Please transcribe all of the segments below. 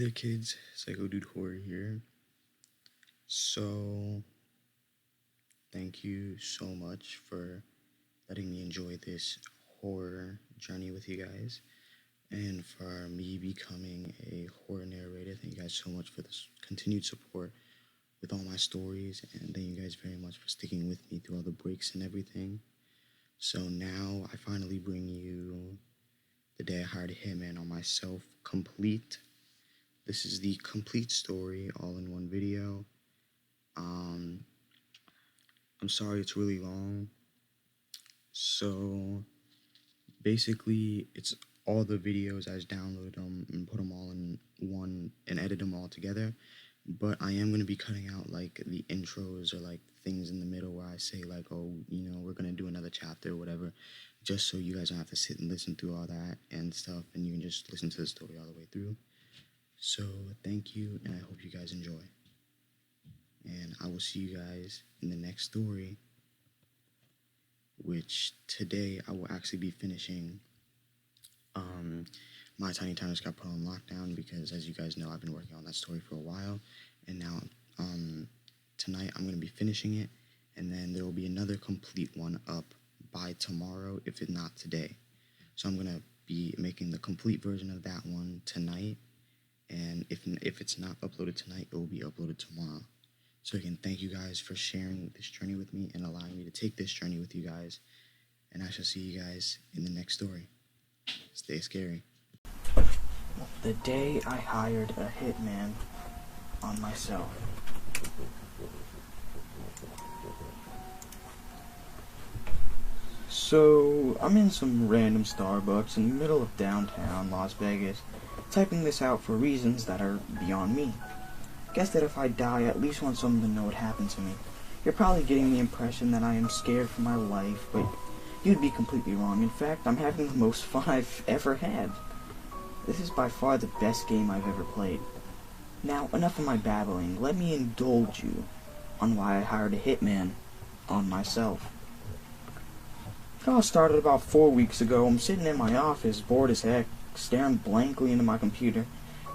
there kids, Psycho Dude Horror here. So, thank you so much for letting me enjoy this horror journey with you guys. And for me becoming a horror narrator, thank you guys so much for this continued support with all my stories. And thank you guys very much for sticking with me through all the breaks and everything. So now I finally bring you The Day I Hired a Hitman on myself complete. This is the complete story, all in one video. I'm sorry it's really long. So, basically, it's all the videos. I just download them and put them all in one and edit them all together. But I am going to be cutting out, like, the intros or, like, things in the middle where I say, like, oh, you know, we're going to do another chapter or whatever. Just so you guys don't have to sit and listen through all that and stuff. And you can just listen to the story all the way through. So, thank you, and I hope you guys enjoy. And I will see you guys in the next story, which today I will actually be finishing. My Tiny Towers got put on lockdown because, as you guys know, I've been working on that story for a while. And now, tonight I'm going to be finishing it, and then there will be another complete one up by tomorrow, if it's not today. So I'm going to be making the complete version of that one tonight. And if it's not uploaded tonight, it will be uploaded tomorrow. So again, thank you guys for sharing this journey with me and allowing me to take this journey with you guys. And I shall see you guys in the next story. Stay scary. The day I hired a hitman on myself. So, I'm in some random Starbucks in the middle of downtown Las Vegas, typing this out for reasons that are beyond me. Guess that if I die, I at least want someone to know what happened to me. You're probably getting the impression that I am scared for my life, but you'd be completely wrong. In fact, I'm having the most fun I've ever had. This is by far the best game I've ever played. Now, enough of my babbling. Let me indulge you on why I hired a hitman on myself. It all started about 4 weeks ago. I'm sitting in my office, bored as heck, staring blankly into my computer,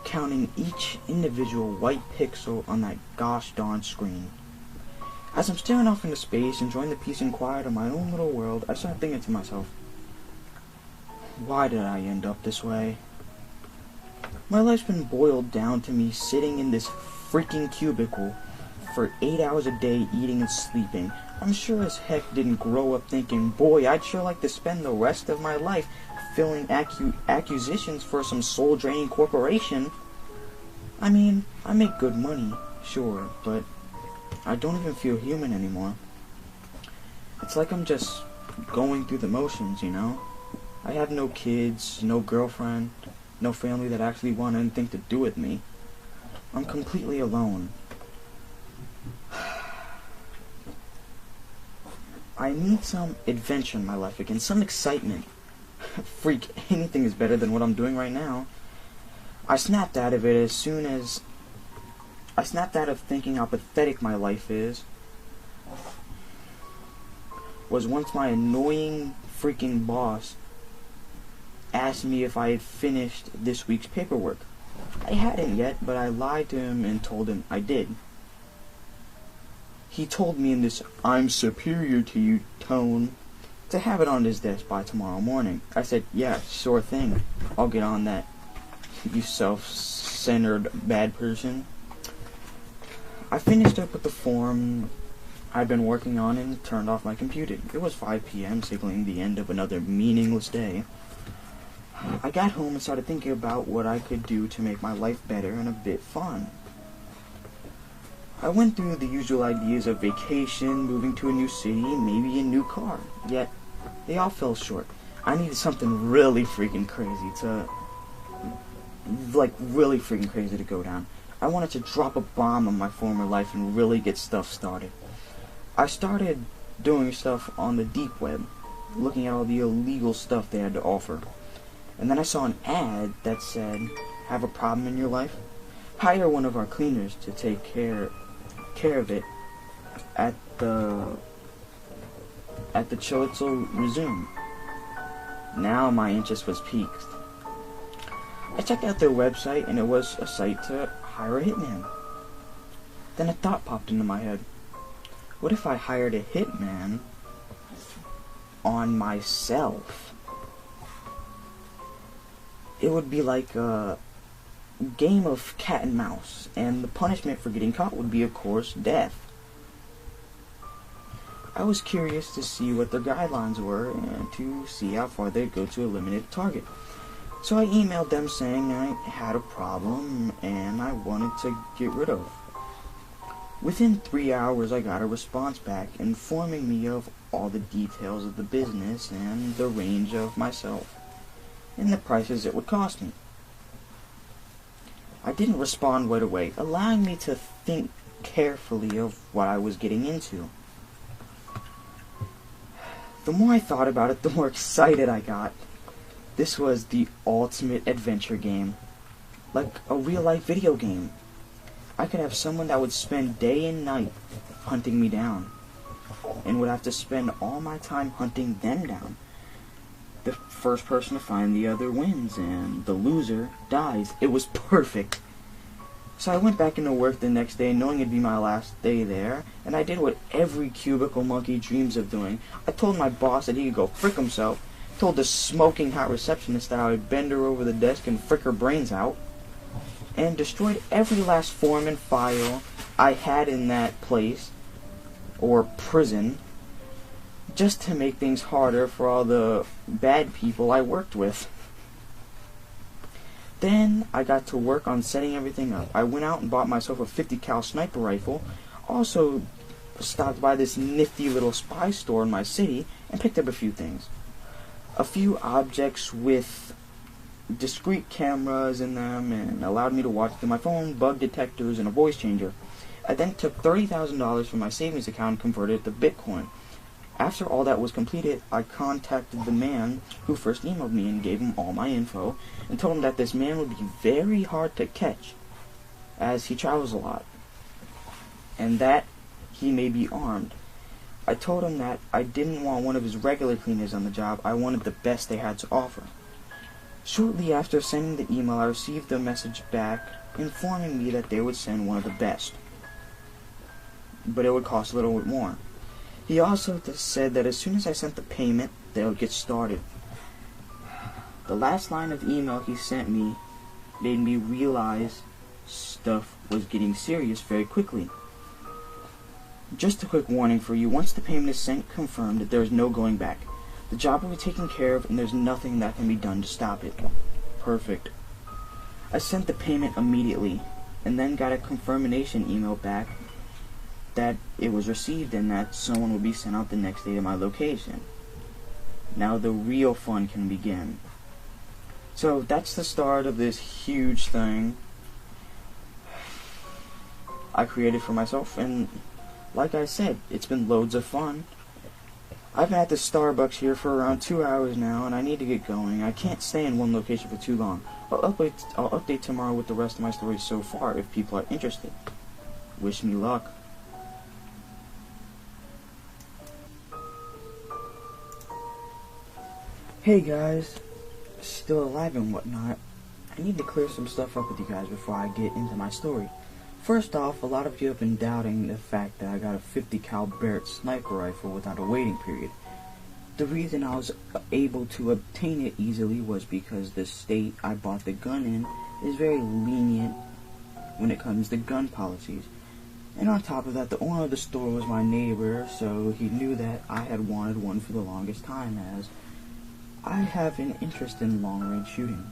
counting each individual white pixel on that gosh darn screen. As I'm staring off into space, enjoying the peace and quiet of my own little world, I start thinking to myself, why did I end up this way? My life's been boiled down to me sitting in this freaking cubicle for 8 hours a day, eating and sleeping. I'm sure as heck didn't grow up thinking, boy, I'd sure like to spend the rest of my life filling accusations for some soul-draining corporation. I mean, I make good money, sure, but I don't even feel human anymore. It's like I'm just going through the motions, you know? I have no kids, no girlfriend, no family that actually want anything to do with me. I'm completely alone. I need some adventure in my life again, some excitement. Freak, anything is better than what I'm doing right now. I snapped out of it as soon as I snapped out of thinking how pathetic my life is. Was once my annoying freaking boss asked me if I had finished this week's paperwork. I hadn't yet, but I lied to him and told him I did. He told me in this "I'm superior to you" tone to have it on his desk by tomorrow morning. I said, yeah, sure thing. I'll get on that, you self-centered bad person. I finished up with the form I'd been working on and turned off my computer. It was 5 p.m., signaling the end of another meaningless day. I got home and started thinking about what I could do to make my life better and a bit fun. I went through the usual ideas of vacation, moving to a new city, maybe a new car. Yet, they all fell short. I needed something really freaking crazy to go down. I wanted to drop a bomb on my former life and really get stuff started. I started doing stuff on the deep web, looking at all the illegal stuff they had to offer. And then I saw an ad that said, have a problem in your life? Hire one of our cleaners to take care of it at the Chilitzel Resume. Now my interest was piqued. I checked out their website, and it was a site to hire a hitman. Then a thought popped into my head. What if I hired a hitman on myself? It would be like a game of cat and mouse, and the punishment for getting caught would be, of course, death. I was curious to see what their guidelines were and to see how far they'd go to eliminate a target. So I emailed them saying I had a problem and I wanted to get rid of. Within 3 hours I got a response back informing me of all the details of the business and the range of myself and the prices it would cost me. I didn't respond right away, allowing me to think carefully of what I was getting into. The more I thought about it, the more excited I got. This was the ultimate adventure game, like a real-life video game. I could have someone that would spend day and night hunting me down, and would have to spend all my time hunting them down. The first person to find the other wins, and the loser dies. It was perfect. So I went back into work the next day knowing it'd be my last day there, and I did what every cubicle monkey dreams of doing. I told my boss that he could go frick himself, told the smoking hot receptionist that I would bend her over the desk and frick her brains out, and destroyed every last form and file I had in that place, or prison, just to make things harder for all the bad people I worked with. Then I got to work on setting everything up. I went out and bought myself a 50 cal sniper rifle, also stopped by this nifty little spy store in my city and picked up a few things. A few objects with discrete cameras in them and allowed me to watch through my phone, bug detectors, and a voice changer. I then took $30,000 from my savings account and converted it to Bitcoin. After all that was completed, I contacted the man who first emailed me and gave him all my info and told him that this man would be very hard to catch as he travels a lot and that he may be armed. I told him that I didn't want one of his regular cleaners on the job. I wanted the best they had to offer. Shortly after sending the email, I received a message back informing me that they would send one of the best, but it would cost a little bit more. He also said that as soon as I sent the payment, they would get started. The last line of email he sent me made me realize stuff was getting serious very quickly. Just a quick warning for you, once the payment is sent, confirmed that there is no going back. The job will be taken care of and there's nothing that can be done to stop it. Perfect. I sent the payment immediately and then got a confirmation email back that it was received and that someone would be sent out the next day to my location. Now the real fun can begin. So that's the start of this huge thing I created for myself, and like I said, it's been loads of fun. I've been at the Starbucks here for around 2 hours now, and I need to get going. I can't stay in one location for too long. I'll update tomorrow with the rest of my story so far if people are interested. Wish me luck. Hey guys, still alive and whatnot. I need to clear some stuff up with you guys before I get into my story. First off, a lot of you have been doubting the fact that I got a 50 cal Barrett sniper rifle without a waiting period. The reason I was able to obtain it easily was because the state I bought the gun in is very lenient when it comes to gun policies. And on top of that, the owner of the store was my neighbor, so he knew that I had wanted one for the longest time, as I have an interest in long-range shooting.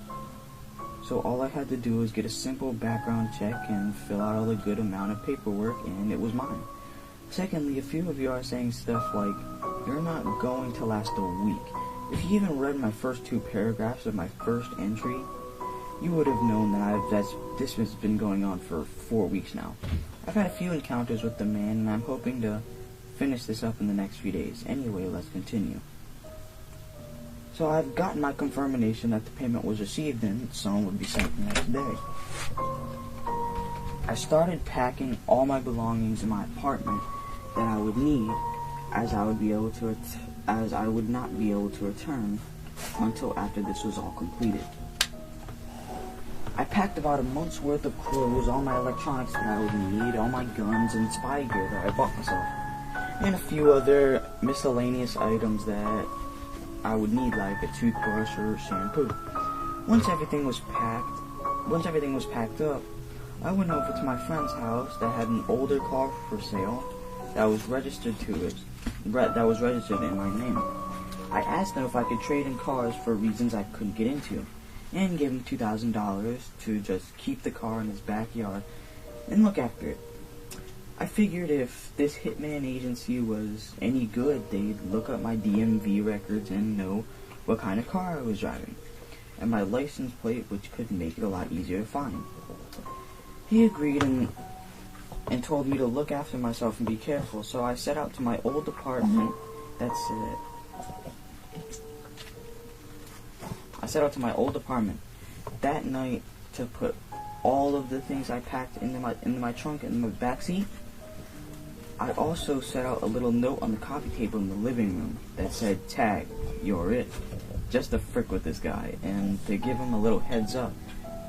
So all I had to do was get a simple background check and fill out all a good amount of paperwork, and it was mine. Secondly, a few of you are saying stuff like, "You're not going to last a week." If you even read my first 2 paragraphs of my first entry, you would have known that this has been going on for 4 weeks now. I've had a few encounters with the man, and I'm hoping to finish this up in the next few days. Anyway, let's continue. So I've gotten my confirmation that the payment was received and someone would be sent the next day. I started packing all my belongings in my apartment that I would need, as I would not be able to return until after this was all completed. I packed about a month's worth of clothes, all my electronics that I would need, all my guns and spy gear that I bought myself, and a few other miscellaneous items that I would need, like a toothbrush or shampoo. Once everything was packed up, I went over to my friend's house that had an older car for sale that was registered in my name. I asked him if I could trade in cars for reasons I couldn't get into, and gave him $2,000 to just keep the car in his backyard and look after it. I figured if this Hitman agency was any good, they'd look up my DMV records and know what kind of car I was driving, and my license plate, which could make it a lot easier to find. He agreed and told me to look after myself and be careful, so I set out to my old apartment. I set out to my old apartment that night to put all of the things I packed into my trunk in the back seat. I also set out a little note on the coffee table in the living room that said, "Tag, you're it," just to frick with this guy and to give him a little heads up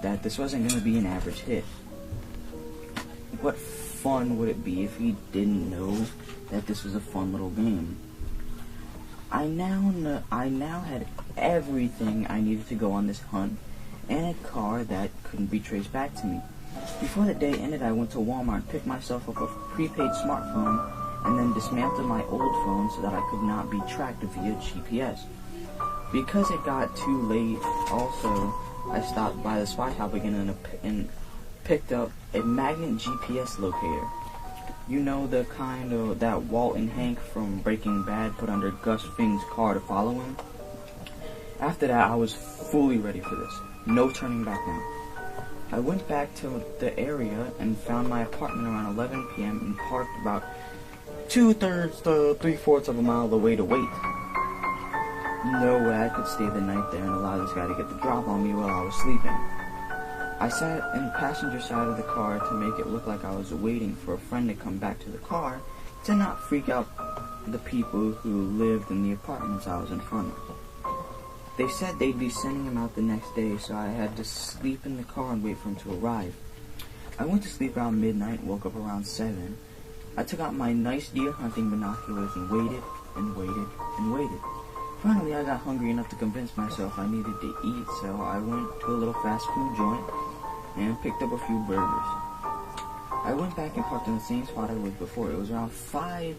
that this wasn't going to be an average hit. What fun would it be if he didn't know that this was a fun little game? I now had everything I needed to go on this hunt, and a car that couldn't be traced back to me. Before the day ended, I went to Walmart, picked myself up a prepaid smartphone, and then dismantled my old phone so that I could not be tracked via GPS. Because it got too late, also, I stopped by the spy shop again and picked up a magnet GPS locator. You know, the kind of that Walt and Hank from Breaking Bad put under Gus Fring's car to follow him. After that, I was fully ready for this. No turning back now. I went back to the area and found my apartment around 11 p.m. and parked about 2/3 to 3/4 of a mile away to wait. No way I could stay the night there and allow this guy to get the drop on me while I was sleeping. I sat in the passenger side of the car to make it look like I was waiting for a friend to come back to the car to not freak out the people who lived in the apartments I was in front of. They said they'd be sending him out the next day, so I had to sleep in the car and wait for him to arrive. I went to sleep around midnight and woke up around 7. I took out my nice deer hunting binoculars and waited and waited and waited. Finally, I got hungry enough to convince myself I needed to eat, so I went to a little fast food joint and picked up a few burgers. I went back and parked in the same spot I was before. It was around 5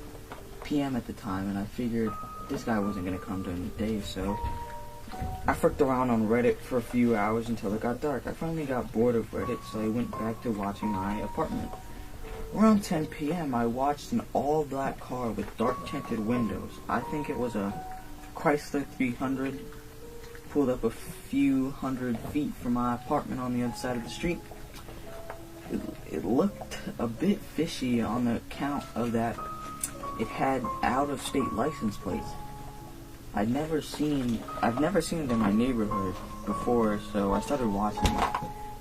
p.m. at the time, and I figured this guy wasn't going to come during the day, so I fricked around on Reddit for a few hours until it got dark. I finally got bored of Reddit, so I went back to watching my apartment. Around 10 p.m., I watched an all-black car with dark-tinted windows. I think it was a Chrysler 300, pulled up a few hundred feet from my apartment on the other side of the street. It looked a bit fishy on the account of that it had out-of-state license plates. I've never seen it in my neighborhood before, so I started watching it.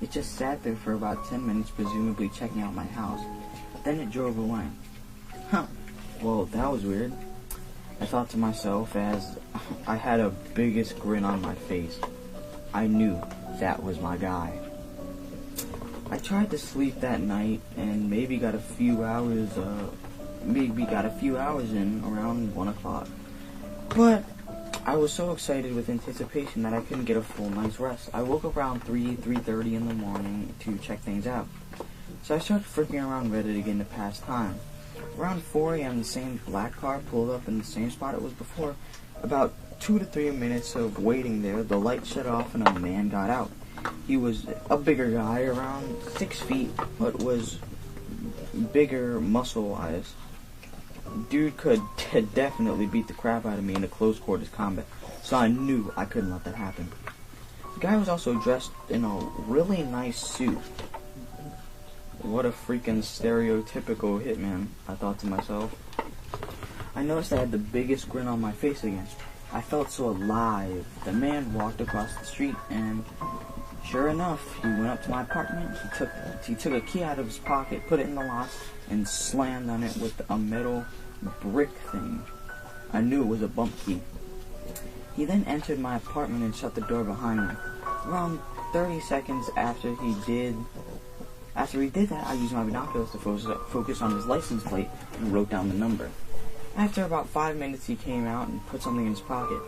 It just sat there for about 10 minutes, presumably checking out my house. Then it drove away. Huh, well, that was weird. I thought to myself as I had a biggest grin on my face. I knew that was my guy. I tried to sleep that night and maybe got a few hours in around 1 o'clock. But I was so excited with anticipation that I couldn't get a full night's rest. I woke up around 3:30 in the morning to check things out. So I started freaking around Reddit again to pass time. Around 4 a.m., the same black car pulled up in the same spot it was before. About 2 to 3 minutes of waiting there, the light shut off and a man got out. He was a bigger guy, around 6 feet, but was bigger muscle-wise. Dude could definitely beat the crap out of me in a close quarters combat, so I knew I couldn't let that happen. The guy was also dressed in a really nice suit. What a freaking stereotypical hitman, I thought to myself. I noticed I had the biggest grin on my face again. I felt so alive. The man walked across the street and sure enough, he went up to my apartment, he took a key out of his pocket, put it in the lock, and slammed on it with a metal brick thing. I knew it was a bump key. He then entered my apartment and shut the door behind me. Around 30 seconds after he did that, I used my binoculars to focus on his license plate and wrote down the number. After about 5 minutes, he came out and put something in his pocket.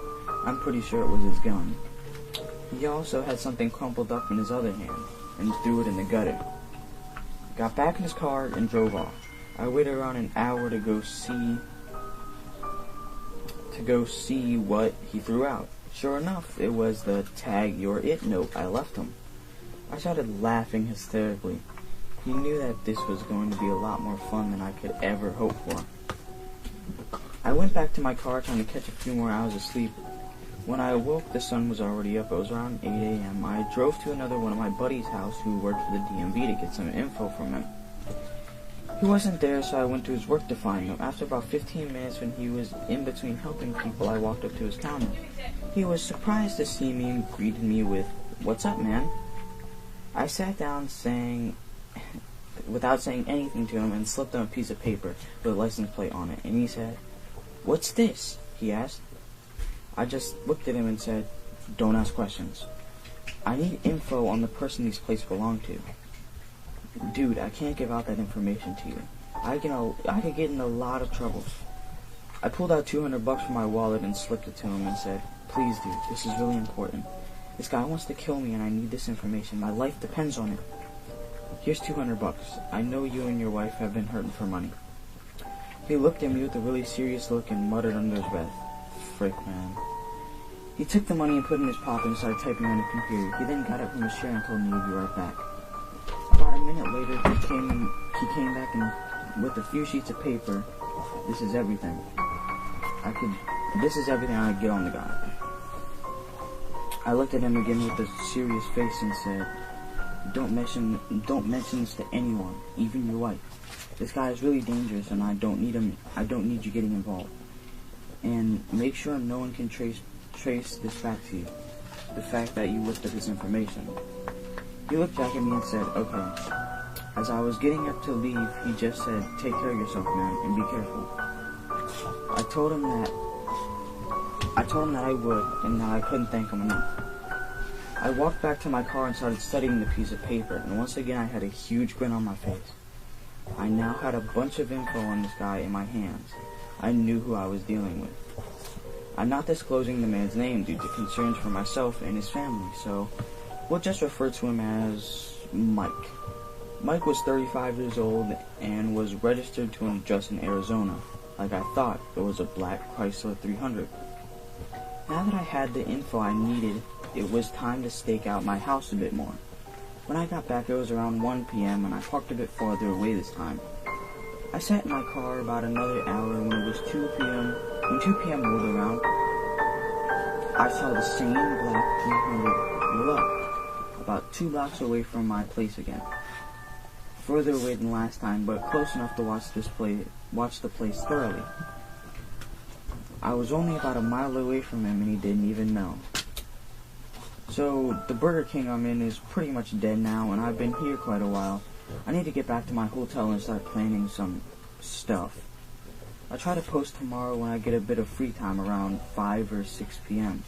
I'm pretty sure it was his gun. He also had something crumpled up in his other hand and threw it in the gutter. Got back in his car and drove off. I waited around an hour to go see what he threw out. Sure enough, it was the "Tag You're It" note I left him. I started laughing hysterically. He knew that this was going to be a lot more fun than I could ever hope for. I went back to my car trying to catch a few more hours of sleep. When I awoke, the sun was already up. It was around 8 a.m. I drove to another one of my buddy's house who worked for the DMV to get some info from him. He wasn't there, so I went to his work to find him. After about 15 minutes, when he was in between helping people, I walked up to his counter. He was surprised to see me and greeted me with, "What's up, man?" I sat down without saying anything to him and slipped him a piece of paper with a license plate on it, and he said, "What's this?" he asked. I just looked at him and said, "Don't ask questions. I need info on the person these plates belong to." "Dude, I can't give out that information to you. I could get in a lot of trouble." I pulled out $200 from my wallet and slipped it to him and said, "Please, dude, this is really important. This guy wants to kill me and I need this information. My life depends on it. Here's $200. I know you and your wife have been hurting for money." He looked at me with a really serious look and muttered under his breath, "Frick, man." He took the money and put it in his pocket and started typing on the computer. He then got up from his chair and told me he'd be right back. About a minute later, he came back and with a few sheets of paper. This is everything I could get on the guy. I looked at him again with a serious face and said, Don't mention this to anyone, even your wife. This guy is really dangerous and I don't need you getting involved. And make sure no one can trace this back to you. The fact that you looked up this information." He looked back at me and said, "Okay." As I was getting up to leave, he just said, "Take care of yourself, man, and be careful." I told him that I would, and that I couldn't thank him enough. I walked back to my car and started studying the piece of paper, and once again I had a huge grin on my face. I now had a bunch of info on this guy in my hands. I knew who I was dealing with. I'm not disclosing the man's name due to concerns for myself and his family, so we'll just refer to him as Mike. Mike was 35 years old and was registered to an address in Arizona. Like I thought, it was a black Chrysler 300. Now that I had the info I needed, it was time to stake out my house a bit more. When I got back, it was around 1 p.m. and I parked a bit farther away this time. I sat in my car about another hour, and when it was 2 p.m., when 2 p.m. rolled around, I saw the same black 300 roll up, about 2 blocks away from my place again. Further away than last time, but close enough to watch the place thoroughly. I was only about a mile away from him, and he didn't even know. So, the Burger King I'm in is pretty much dead now, and I've been here quite a while. I need to get back to my hotel and start planning some stuff. I'll try to post tomorrow when I get a bit of free time around 5 or 6 p.m.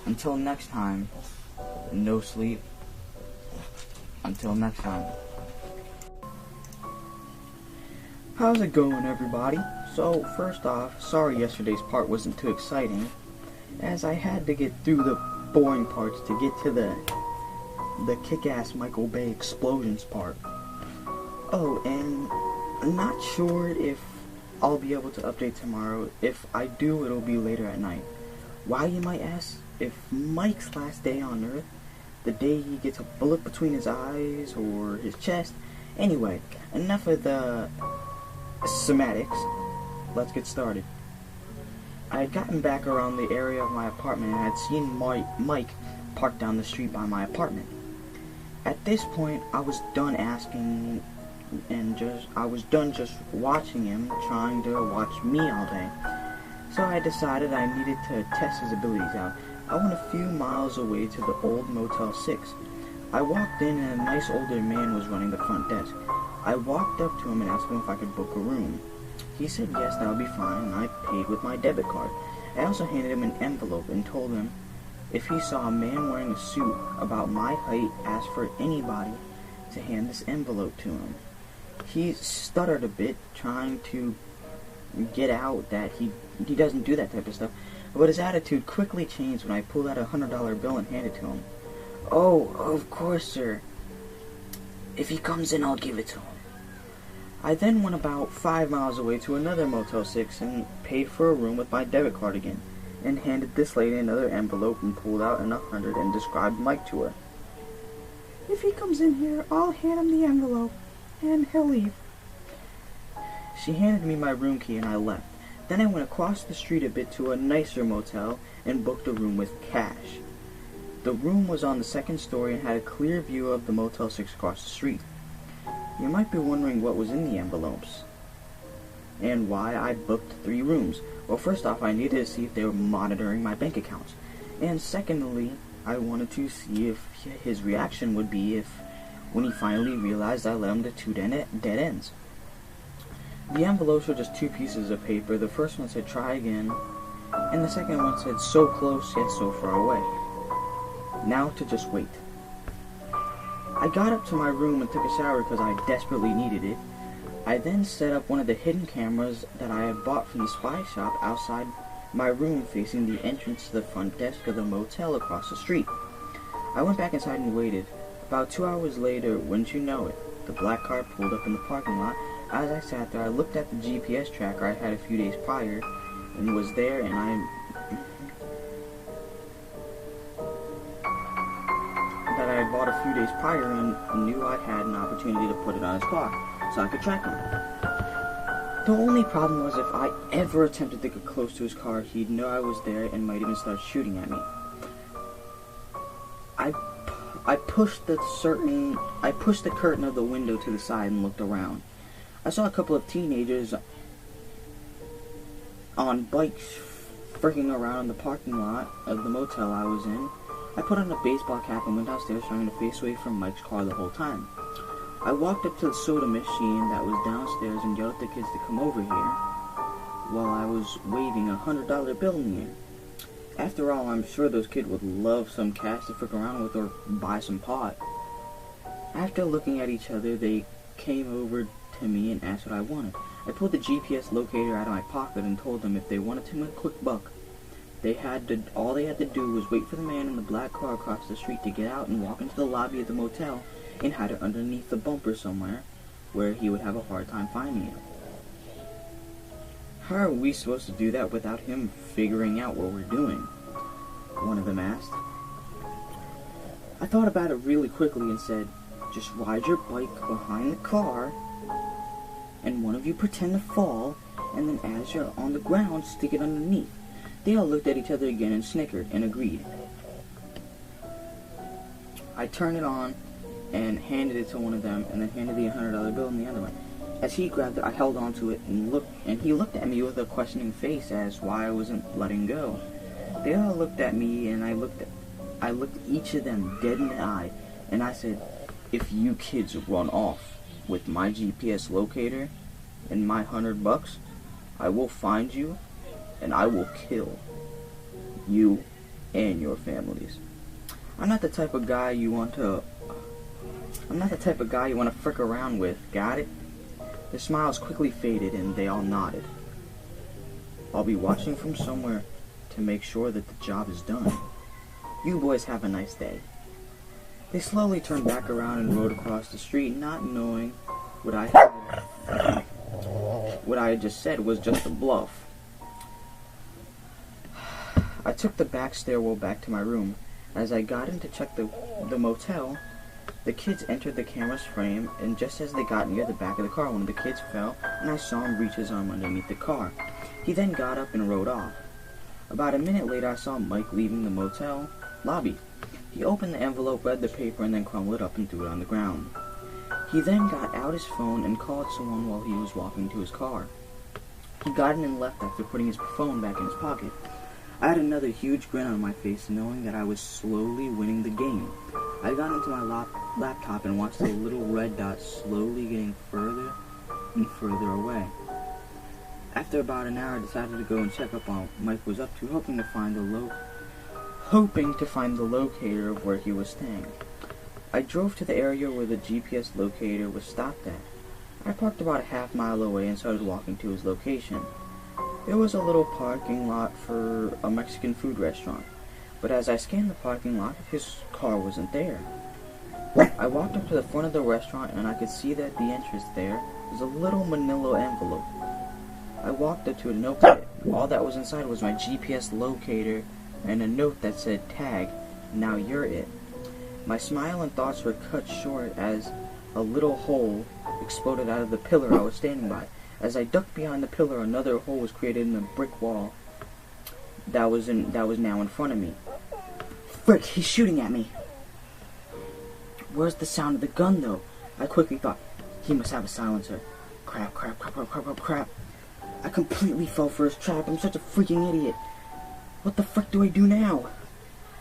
Until next time, no sleep. Until next time. How's it going, everybody? So, first off, sorry yesterday's part wasn't too exciting, as I had to get through the boring parts to get to the kick-ass Michael Bay explosions part. Oh, and I'm not sure if I'll be able to update tomorrow. If I do, it'll be later at night. Why, you might ask? If Mike's last day on Earth, the day he gets a bullet between his eyes or his chest. Anyway, enough of the semantics. Let's get started. I had gotten back around the area of my apartment and had seen Mike parked down the street by my apartment. At this point, I was done asking I was done just watching him, trying to watch me all day. So I decided I needed to test his abilities out. I went a few miles away to the old Motel 6. I walked in and a nice older man was running the front desk. I walked up to him and asked him if I could book a room. He said yes, that would be fine, and I paid with my debit card. I also handed him an envelope and told him If he saw a man wearing a suit about my height ask for anybody to hand this envelope to him. He stuttered a bit, trying to get out that he doesn't do that type of stuff, but his attitude quickly changed when I pulled out a $100 bill and handed it to him. "Oh, of course, sir. If he comes in, I'll give it to him." I then went about 5 miles away to another Motel 6 and paid for a room with my debit card again, and handed this lady another envelope and pulled out an 100 and described Mike to her. "If he comes in here, I'll hand him the envelope, and he'll leave." She handed me my room key and I left. Then I went across the street a bit to a nicer motel and booked a room with cash. The room was on the second story and had a clear view of the Motel 6 across the street. You might be wondering what was in the envelopes and why I booked 3 rooms. Well, first off, I needed to see if they were monitoring my bank accounts. And secondly, I wanted to see if his reaction would be when he finally realized I led him to 2 dead ends. The envelopes were just 2 pieces of paper. The first one said "try again," and the second one said "so close yet so far away. Now to just wait." I got up to my room and took a shower because I desperately needed it. I then set up one of the hidden cameras that I had bought from the spy shop outside my room, facing the entrance to the front desk of the motel across the street. I went back inside and waited. About 2 hours later, wouldn't you know it, the black car pulled up in the parking lot. As I sat there, I looked at the GPS tracker I had a few days prior and was there, and that I had bought a few days prior and knew I had an opportunity to put it on his car so I could track him. The only problem was if I ever attempted to get close to his car, he'd know I was there and might even start shooting at me. I pushed the curtain of the window to the side and looked around. I saw a couple of teenagers on bikes freaking around in the parking lot of the motel I was in. I put on a baseball cap and went downstairs, trying to face away from Mike's car the whole time. I walked up to the soda machine that was downstairs and yelled at the kids to come over here while I was waving a $100 bill in the air. After all, I'm sure those kids would love some cash to frick around with or buy some pot. After looking at each other, they came over to me and asked what I wanted. I pulled the GPS locator out of my pocket and told them if they wanted to make a quick buck, all they had to do was wait for the man in the black car across the street to get out and walk into the lobby of the motel and hide it underneath the bumper somewhere where he would have a hard time finding it. "How are we supposed to do that without him figuring out what we're doing?" one of them asked. I thought about it really quickly and said, "Just ride your bike behind the car and one of you pretend to fall, and then as you're on the ground, stick it underneath." They all looked at each other again and snickered and agreed. I turned it on and handed it to one of them, and then handed the $100 bill in the other one. As he grabbed it, I held on to it and he looked at me with a questioning face as why I wasn't letting go. They all looked at me, and I looked each of them dead in the eye, and I said, "If you kids run off with my GPS locator and my $100, I will find you and I will kill you and your families." I'm not the type of guy you want to frick around with, got it? Their smiles quickly faded and they all nodded. "I'll be watching from somewhere to make sure that the job is done. You boys have a nice day." They slowly turned back around and rode across the street, not knowing what I had just said was just a bluff. I took the back stairwell back to my room. As I got in to check the motel, the kids entered the camera's frame, and just as they got near the back of the car, one of the kids fell, and I saw him reach his arm underneath the car. He then got up and rode off. About a minute later, I saw Mike leaving the motel lobby. He opened the envelope, read the paper, and then crumbled it up and threw it on the ground. He then got out his phone and called someone while he was walking to his car. He got in and left after putting his phone back in his pocket. I had another huge grin on my face, knowing that I was slowly winning the game. I got into my laptop and watched the little red dot slowly getting further and further away. After about an hour, I decided to go and check up on what Mike was up to, hoping to find the hoping to find the locator of where he was staying. I drove to the area where the GPS locator was stopped at. I parked about a half-mile away and started walking to his location. It was a little parking lot for a Mexican food restaurant, but as I scanned the parking lot, his car wasn't there. I walked up to the front of the restaurant and I could see that the entrance there was a little manila envelope. I walked up to it and opened it. All that was inside was my GPS locator and a note that said, "Tag, now you're it." My smile and thoughts were cut short as a little hole exploded out of the pillar I was standing by. As I ducked behind the pillar, another hole was created in the brick wall that was now in front of me. Frick, he's shooting at me. Where's the sound of the gun, though? I quickly thought, he must have a silencer. Crap. I completely fell for his trap. I'm such a freaking idiot. What the frick do I do now?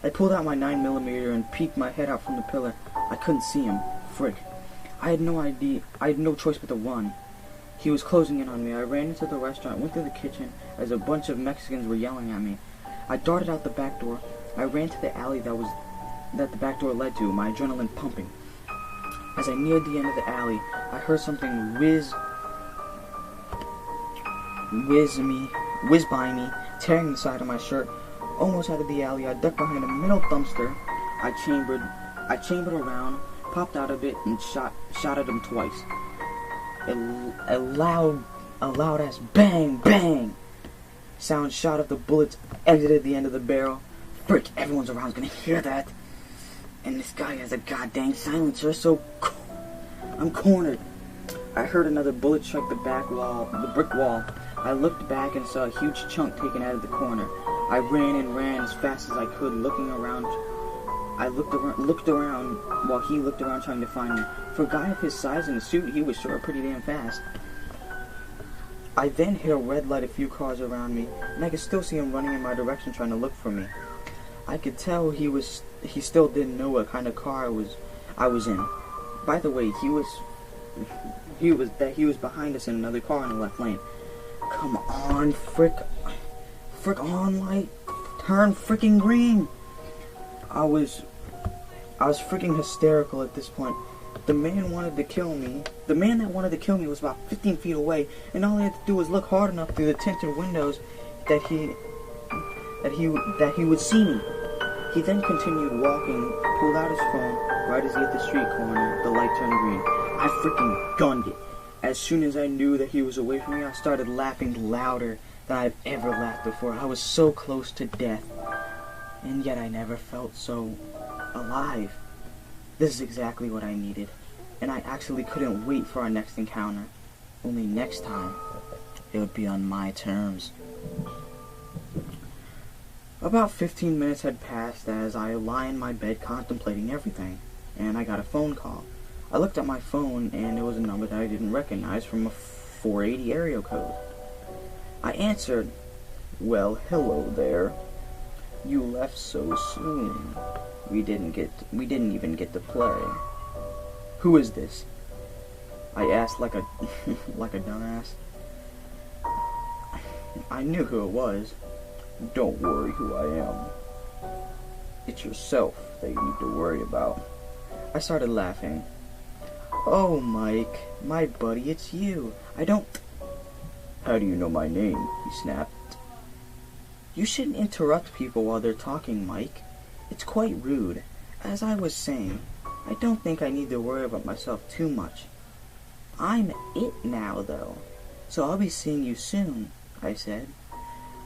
I pulled out my 9mm and peeked my head out from the pillar. I couldn't see him. Frick. I had no choice but to run. He was closing in on me. I ran into the restaurant, went through the kitchen as a bunch of Mexicans were yelling at me. I darted out the back door. I ran to the alley that the back door led to, my adrenaline pumping. As I neared the end of the alley, I heard something whiz by me, tearing the side of my shirt. Almost out of the alley, I ducked behind a metal dumpster. I chambered around, popped out of it, and shot at him twice. A loud ass bang sound shot of the bullets exited the end of the barrel. Frick, everyone's around's gonna hear that. And this guy has a goddamn silencer, so I'm cornered. I heard another bullet strike the brick wall. I looked back and saw a huge chunk taken out of the corner. I ran as fast as I could, looking around. I looked around while he looked around trying to find me. For a guy of his size in a suit, he was sure pretty damn fast. I then hit a red light a few cars around me, and I could still see him running in my direction trying to look for me. I could tell he still didn't know what kind of car I was in. By the way, he was behind us in another car in the left lane. Come on, frick on, light, turn fricking green. I was freaking hysterical at this point. The man that wanted to kill me was about 15 feet away, and all he had to do was look hard enough through the tinted windows that he would see me. He then continued walking, pulled out his phone. Right as he hit the street corner, the light turned green. I freaking gunned it. As soon as I knew that he was away from me, I started laughing louder than I've ever laughed before. I was so close to death, and yet I never felt so alive. This is exactly what I needed, and I actually couldn't wait for our next encounter. Only next time, it would be on my terms. About 15 minutes had passed as I lay in my bed contemplating everything, and I got a phone call. I looked at my phone, and it was a number that I didn't recognize from a 480 area code. I answered, "Well, hello there. You left so soon. We didn't even get to play. Who is this?" I asked like a dumbass. I knew who it was. "Don't worry who I am. It's yourself that you need to worry about." I started laughing. "Oh, Mike, my buddy, it's you. I don't..." "How do you know my name?" he snapped. "You shouldn't interrupt people while they're talking, Mike. It's quite rude. As I was saying, I don't think I need to worry about myself too much. I'm it now, though, so I'll be seeing you soon," I said.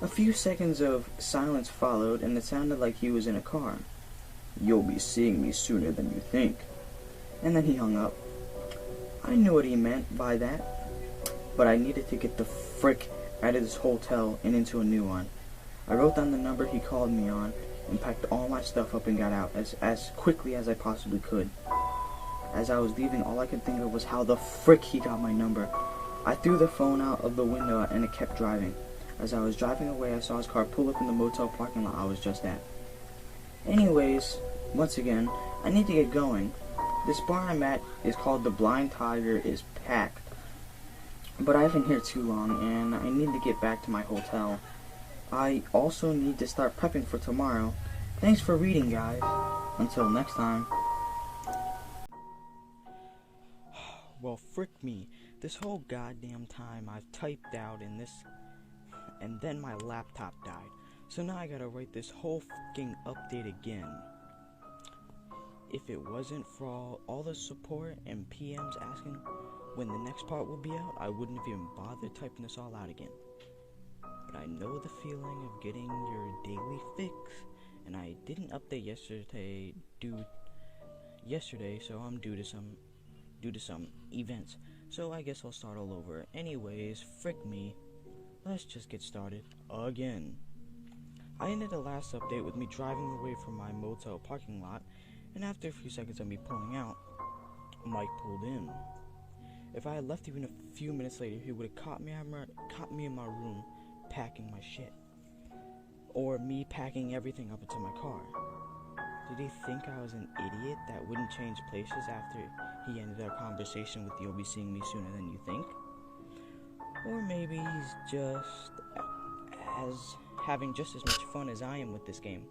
A few seconds of silence followed, and it sounded like he was in a car. "You'll be seeing me sooner than you think." And then he hung up. I knew what he meant by that, but I needed to get the frick out of this hotel and into a new one. I wrote down the number he called me on and packed all my stuff up and got out as quickly as I possibly could. As I was leaving, all I could think of was how the frick he got my number. I threw the phone out of the window and it kept driving. As I was driving away, I saw his car pull up in the motel parking lot I was just at. Anyways, once again, I need to get going. This bar I'm at is called the Blind Tiger. Is packed. But I've been here too long, and I need to get back to my hotel. I also need to start prepping for tomorrow, Thanks for reading, guys. Until next time. Well, frick me. This whole goddamn time I've typed out in this, and then my laptop died. So now I gotta write this whole fucking update again. If it wasn't for all the support and PMs asking when the next part will be out, I wouldn't have even bothered typing this all out again. But I know the feeling of getting your daily fix, and I didn't update yesterday, so I'm due to some events. So I guess I'll start all over. Anyways, frick me. Let's just get started again. I ended the last update with me driving away from my motel parking lot, and after a few seconds of me pulling out, Mike pulled in. If I had left even a few minutes later, he would have caught me in my room packing my shit. Or me packing everything up into my car. Did he think I was an idiot that wouldn't change places after he ended our conversation with "you'll be seeing me sooner than you think"? Or maybe he's just having just as much fun as I am with this game.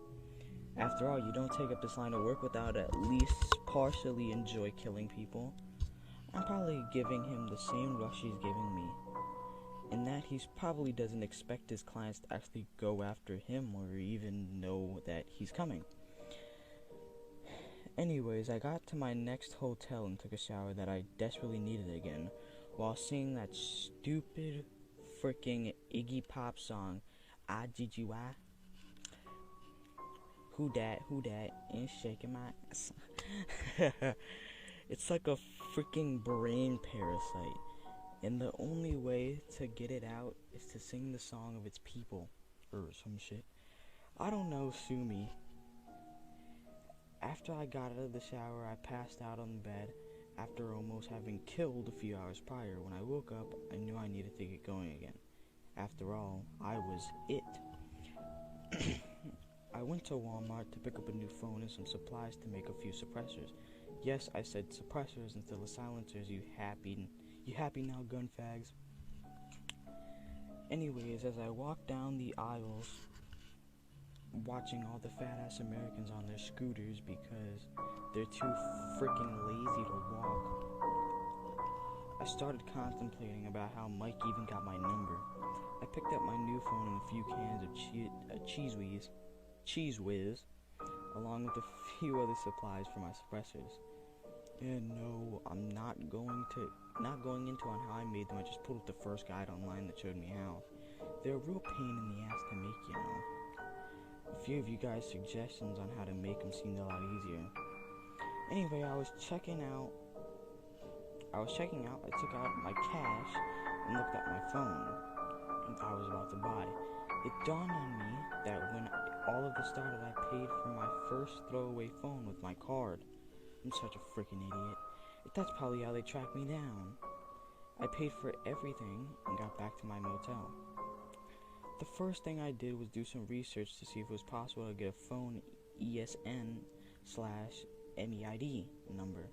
After all, you don't take up this line of work without at least partially enjoy killing people. I'm probably giving him the same rush he's giving me, in that he probably doesn't expect his clients to actually go after him or even know that he's coming. Anyways, I got to my next hotel and took a shower that I desperately needed again, while singing that stupid freaking Iggy Pop song, "I Did You I." Who dat, and shaking my ass. It's like a freaking brain parasite, and the only way to get it out is to sing the song of its people, or some shit. I don't know, sue me. After I got out of the shower, I passed out on the bed after almost having killed a few hours prior. When I woke up, I knew I needed to get going again. After all, I was it. I went to Walmart to pick up a new phone and some supplies to make a few suppressors. Yes, I said suppressors instead of silencers, you happy now, gun fags. Anyways, as I walked down the aisles, watching all the fat-ass Americans on their scooters because they're too freaking lazy to walk, I started contemplating about how Mike even got my number. I picked up my new phone and a few cans of Cheese Whiz, along with a few other supplies for my suppressors. And no, I'm not going into on how I made them. I just pulled up the first guide online that showed me how. They're a real pain in the ass to make, you know. A few of you guys' suggestions on how to make them seemed a lot easier. Anyway, I was checking out, I took out my cash and looked at my phone I was about to buy. It dawned on me that when all of this started, I paid for my first throwaway phone with my card. I'm such a freaking idiot. That's probably how they tracked me down. I paid for everything and got back to my motel. The first thing I did was do some research to see if it was possible to get a phone ESN/MEID number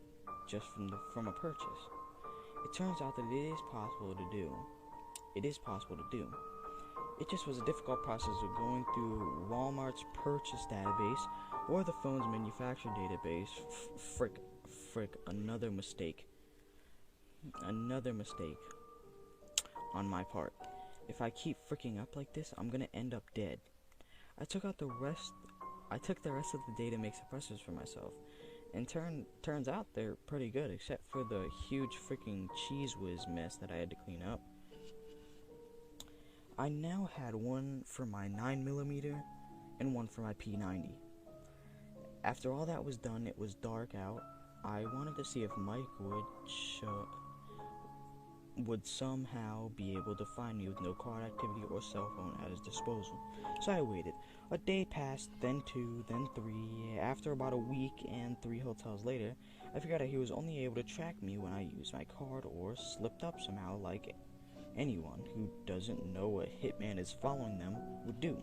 just from a purchase. It turns out that it is possible to do. It just was a difficult process of going through Walmart's purchase database or the phone's manufacturer database. Frick, another mistake on my part. If I keep freaking up like this, I'm gonna end up dead. I took the rest of the day to make suppressors for myself, and turns out they're pretty good, except for the huge freaking Cheese Whiz mess that I had to clean up. I now had one for my 9mm and one for my P90. After all that was done, it was dark out. I wanted to see if Mike would somehow be able to find me with no card activity or cell phone at his disposal. So I waited. A day passed, then 2, then 3. After about a week and 3 hotels later, I figured out he was only able to track me when I used my card or slipped up somehow, like anyone who doesn't know a hitman is following them would do.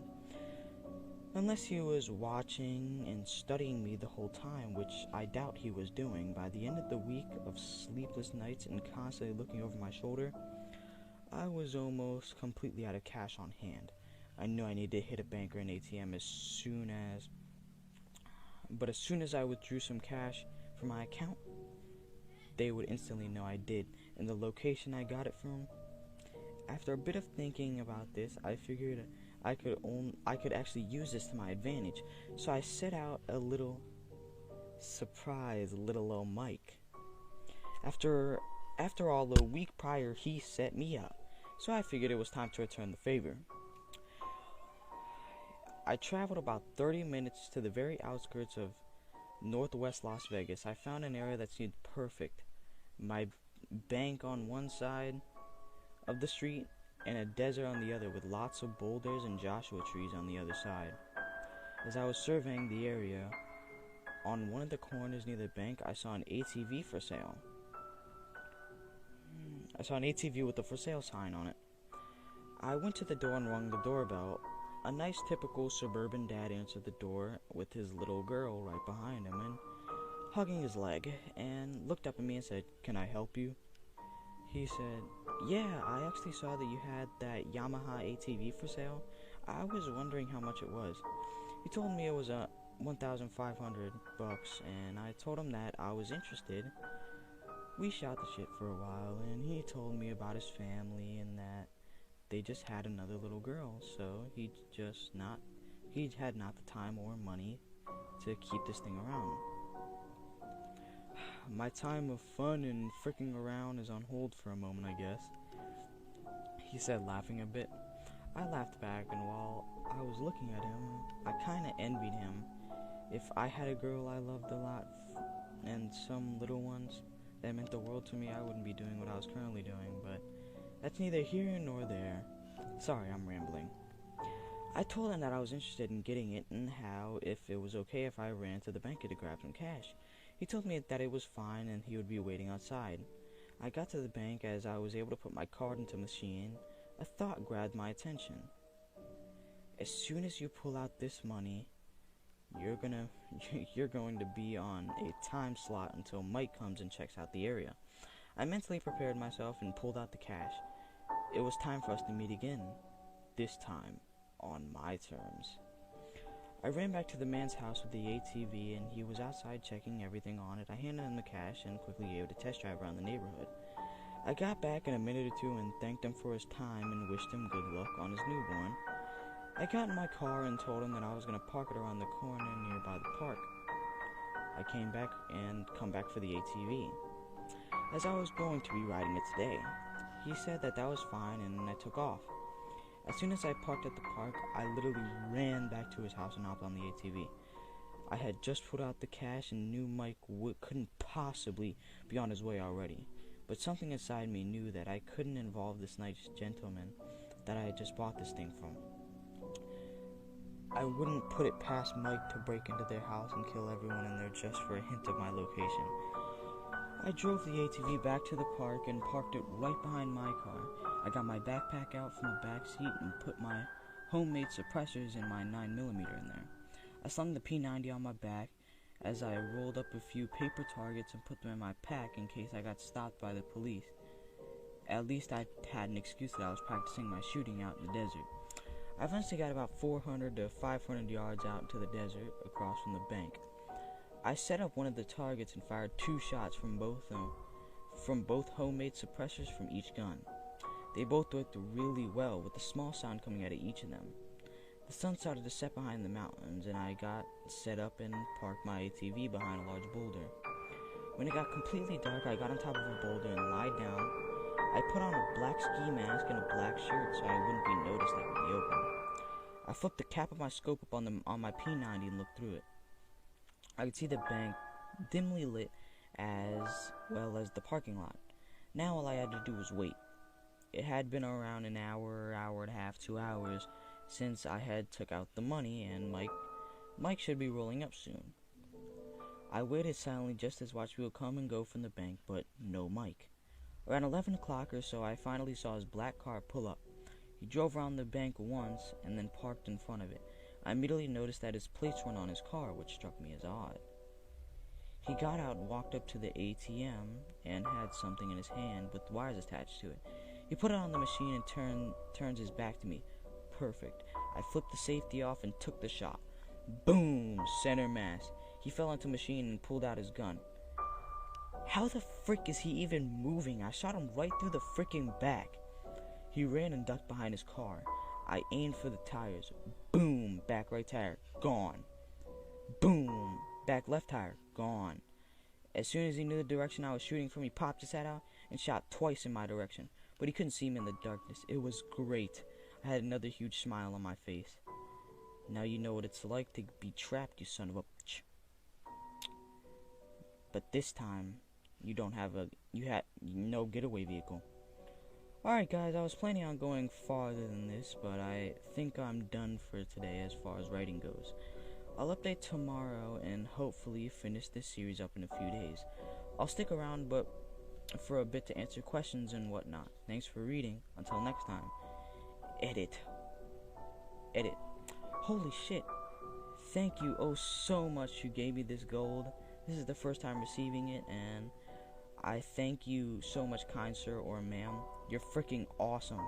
Unless he was watching and studying me the whole time, which I doubt he was doing. By the end of the week of sleepless nights and constantly looking over my shoulder, I was almost completely out of cash on hand. I knew I needed to hit a bank or an ATM as soon as But as soon as I withdrew some cash from my account, they would instantly know I did, and the location I got it from. After a bit of thinking about this, I figured I could actually use this to my advantage. So I set out a little surprise little old Mike. After all, a week prior he set me up, so I figured it was time to return the favor. I traveled about 30 minutes to the very outskirts of northwest Las Vegas. I found an area that seemed perfect. My bank on one side of the street and a desert on the other, with lots of boulders and Joshua trees on the other side. As I was surveying the area, on one of the corners near the bank, I saw an ATV for sale. I saw an ATV with a for sale sign on it. I went to the door and rang the doorbell. A nice typical suburban dad answered the door with his little girl right behind him and hugging his leg, and looked up at me and said, "Can I help you?" He said, "Yeah, I actually saw that you had that Yamaha ATV for sale. I was wondering how much it was." He told me it was $1,500, and I told him that I was interested. We shot the shit for a while, and he told me about his family and that they just had another little girl, so he had not the time or money to keep this thing around. My time of fun and fricking around is on hold for a moment, I guess, he said, laughing a bit. I laughed back, and while I was looking at him, I kinda envied him. If I had a girl I loved a lot, and some little ones that meant the world to me, I wouldn't be doing what I was currently doing, but that's neither here nor there. Sorry, I'm rambling. I told him that I was interested in getting it and how, if it was okay if I ran to the bank to grab some cash. He told me that it was fine and he would be waiting outside. I got to the bank. As I was able to put my card into the machine, a thought grabbed my attention. As soon as you pull out this money, you're going to be on a time slot until Mike comes and checks out the area. I mentally prepared myself and pulled out the cash. It was time for us to meet again, this time on my terms. I ran back to the man's house with the ATV, and he was outside checking everything on it. I handed him the cash and quickly gave it a test drive around the neighborhood. I got back in a minute or two and thanked him for his time and wished him good luck on his newborn. I got in my car and told him that I was going to park it around the corner nearby the park. I came back for the ATV, as I was going to be riding it today. He said that was fine, and I took off. As soon as I parked at the park, I literally ran back to his house and hopped on the ATV. I had just put out the cash and knew Mike couldn't possibly be on his way already. But something inside me knew that I couldn't involve this nice gentleman that I had just bought this thing from. I wouldn't put it past Mike to break into their house and kill everyone in there just for a hint of my location. I drove the ATV back to the park and parked it right behind my car. I got my backpack out from the back seat and put my homemade suppressors and my 9mm in there. I slung the P90 on my back as I rolled up a few paper targets and put them in my pack in case I got stopped by the police. At least I had an excuse that I was practicing my shooting out in the desert. I eventually got about 400 to 500 yards out into the desert across from the bank. I set up one of the targets and fired 2 shots from both homemade suppressors from each gun. They both worked really well, with a small sound coming out of each of them. The sun started to set behind the mountains, and I got set up and parked my ATV behind a large boulder. When it got completely dark, I got on top of a boulder and lied down. I put on a black ski mask and a black shirt so I wouldn't be noticed out in the open. I flipped the cap of my scope up on my P90 and looked through it. I could see the bank dimly lit as well as the parking lot. Now all I had to do was wait. It had been around an hour and a half, 2 hours since I had took out the money, and Mike should be rolling up soon. I waited silently just as watched people come and go from the bank, but no Mike. Around 11 o'clock or so, I finally saw his black car pull up. He drove around the bank once and then parked in front of it. I immediately noticed that his plates weren't on his car, which struck me as odd. He got out and walked up to the ATM and had something in his hand with wires attached to it. He put it on the machine and turns his back to me. Perfect. I flipped the safety off and took the shot. Boom! Center mass. He fell onto the machine and pulled out his gun. How the frick is he even moving? I shot him right through the fricking back. He ran and ducked behind his car. I aimed for the tires. Boom! Back right tire. Gone. Boom! Back left tire. Gone. As soon as he knew the direction I was shooting from, he popped his head out and shot twice in my direction. But he couldn't see me in the darkness. It was great. I had another huge smile on my face. Now you know what it's like to be trapped, you son of a bitch. But this time, you had no getaway vehicle. Alright guys, I was planning on going farther than this, but I think I'm done for today as far as writing goes. I'll update tomorrow and hopefully finish this series up in a few days. I'll stick around but for a bit to answer questions and whatnot. Thanks for reading. Until next time. Edit. Holy shit. Thank you oh so much you gave me this gold. This is the first time receiving it, and I thank you so much, kind sir or ma'am. You're freaking awesome.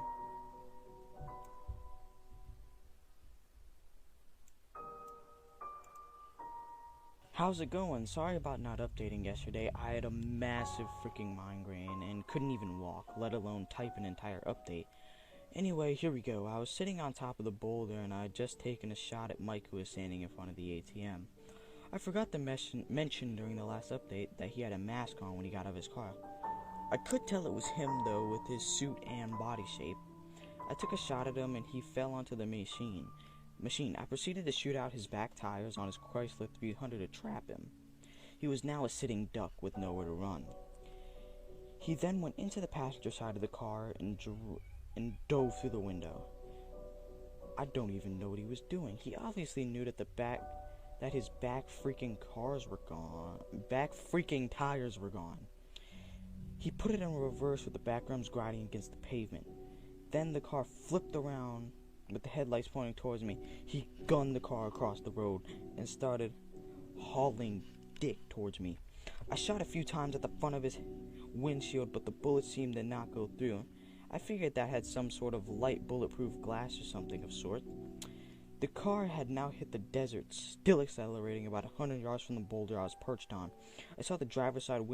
How's it going? Sorry about not updating yesterday. I had a massive freaking migraine and couldn't even walk, let alone type an entire update. Anyway, here we go. I was sitting on top of the boulder and I had just taken a shot at Mike, who was standing in front of the ATM. I forgot to mention during the last update that he had a mask on when he got out of his car. I could tell it was him though, with his suit and body shape. I took a shot at him and he fell onto the machine. I proceeded to shoot out his back tires on his Chrysler 300 to trap him. He was now a sitting duck with nowhere to run. He then went into the passenger side of the car and dove through the window. I don't even know what he was doing. He obviously knew that his back freaking tires were gone. He put it in reverse with the back rims grinding against the pavement. Then the car flipped around with the headlights pointing towards me. He gunned the car across the road and started hauling dick towards me. I shot a few times at the front of his windshield, but the bullets seemed to not go through. I figured that had some sort of light bulletproof glass or something of sort. The car had now hit the desert, still accelerating about 100 yards from the boulder I was perched on. I saw the driver's side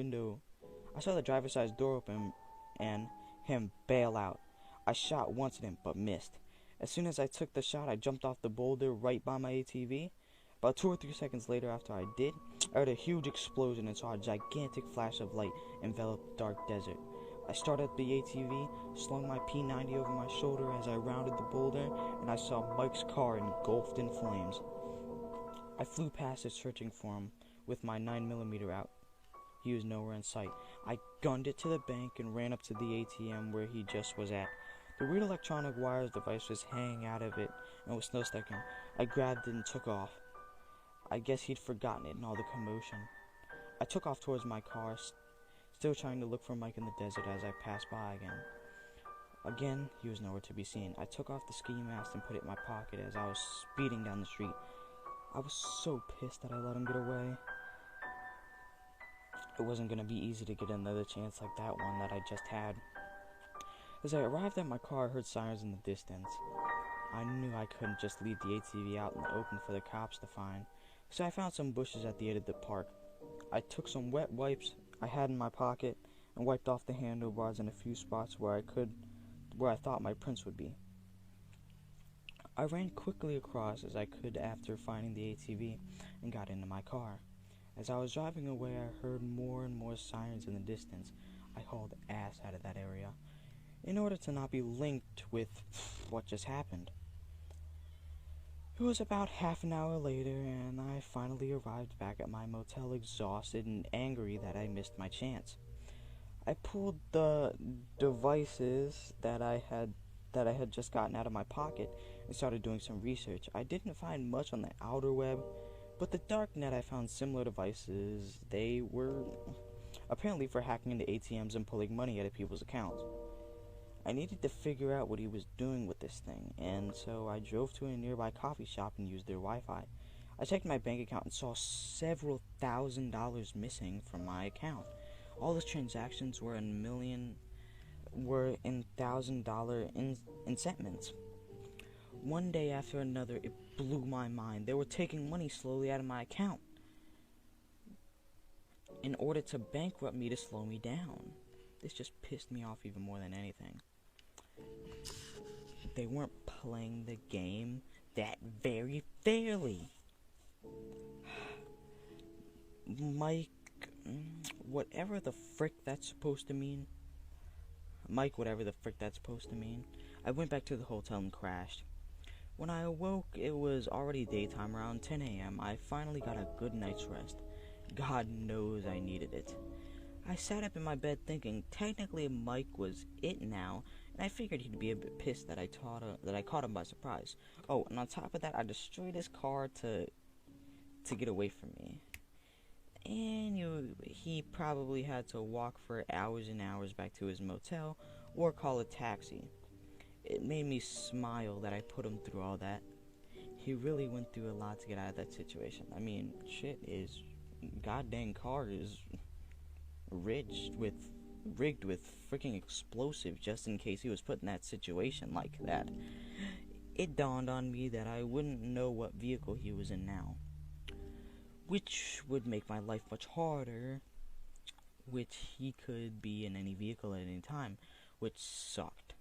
door open and him bail out. I shot once at him, but missed. As soon as I took the shot, I jumped off the boulder right by my ATV. About 2 or 3 seconds later after I did, I heard a huge explosion and saw a gigantic flash of light envelop the dark desert. I started up the ATV, slung my P90 over my shoulder as I rounded the boulder, and I saw Mike's car engulfed in flames. I flew past it searching for him with my 9mm out. He was nowhere in sight. I gunned it to the bank and ran up to the ATM where he just was at. The weird electronic wires device was hanging out of it and was snow sticking. I grabbed it and took off. I guess he'd forgotten it in all the commotion. I took off towards my car, still trying to look for Mike in the desert as I passed by again. Again, he was nowhere to be seen. I took off the ski mask and put it in my pocket as I was speeding down the street. I was so pissed that I let him get away. It wasn't going to be easy to get another chance like that one that I just had. As I arrived at my car, I heard sirens in the distance. I knew I couldn't just leave the ATV out in the open for the cops to find, so I found some bushes at the edge of the park. I took some wet wipes I had in my pocket and wiped off the handlebars in a few spots where I thought my prints would be. I ran quickly across as I could after finding the ATV and got into my car. As I was driving away, I heard more and more sirens in the distance. I hauled ass out of that area in order to not be linked with what just happened. It was about half an hour later, and I finally arrived back at my motel, exhausted and angry that I missed my chance. I pulled the devices that I had just gotten out of my pocket and started doing some research. I didn't find much on the outer web, but the dark net I found similar devices. They were apparently for hacking into ATMs and pulling money out of people's accounts. I needed to figure out what he was doing with this thing, and so I drove to a nearby coffee shop and used their Wi-Fi. I checked my bank account and saw several $1,000s missing from my account. All the transactions were in $1,000 increments. One day after another, it blew my mind. They were taking money slowly out of my account. in order to bankrupt me to slow me down. This just pissed me off even more than anything. They weren't playing the game that very fairly. Mike, whatever the frick that's supposed to mean. I went back to the hotel and crashed. When I awoke, it was already daytime, around 10 a.m. I finally got a good night's rest. God knows I needed it. I sat up in my bed thinking technically Mike was it now, and I figured he'd be a bit pissed that I caught him by surprise. Oh, and on top of that, I destroyed his car to get away from me. And he probably had to walk for hours and hours back to his motel or call a taxi. It made me smile that I put him through all that. He really went through a lot to get out of that situation. I mean, his goddamn car is rigged with freaking explosives just in case he was put in that situation like that. It dawned on me that I wouldn't know what vehicle he was in now, which would make my life much harder, which he could be in any vehicle at any time, which sucked.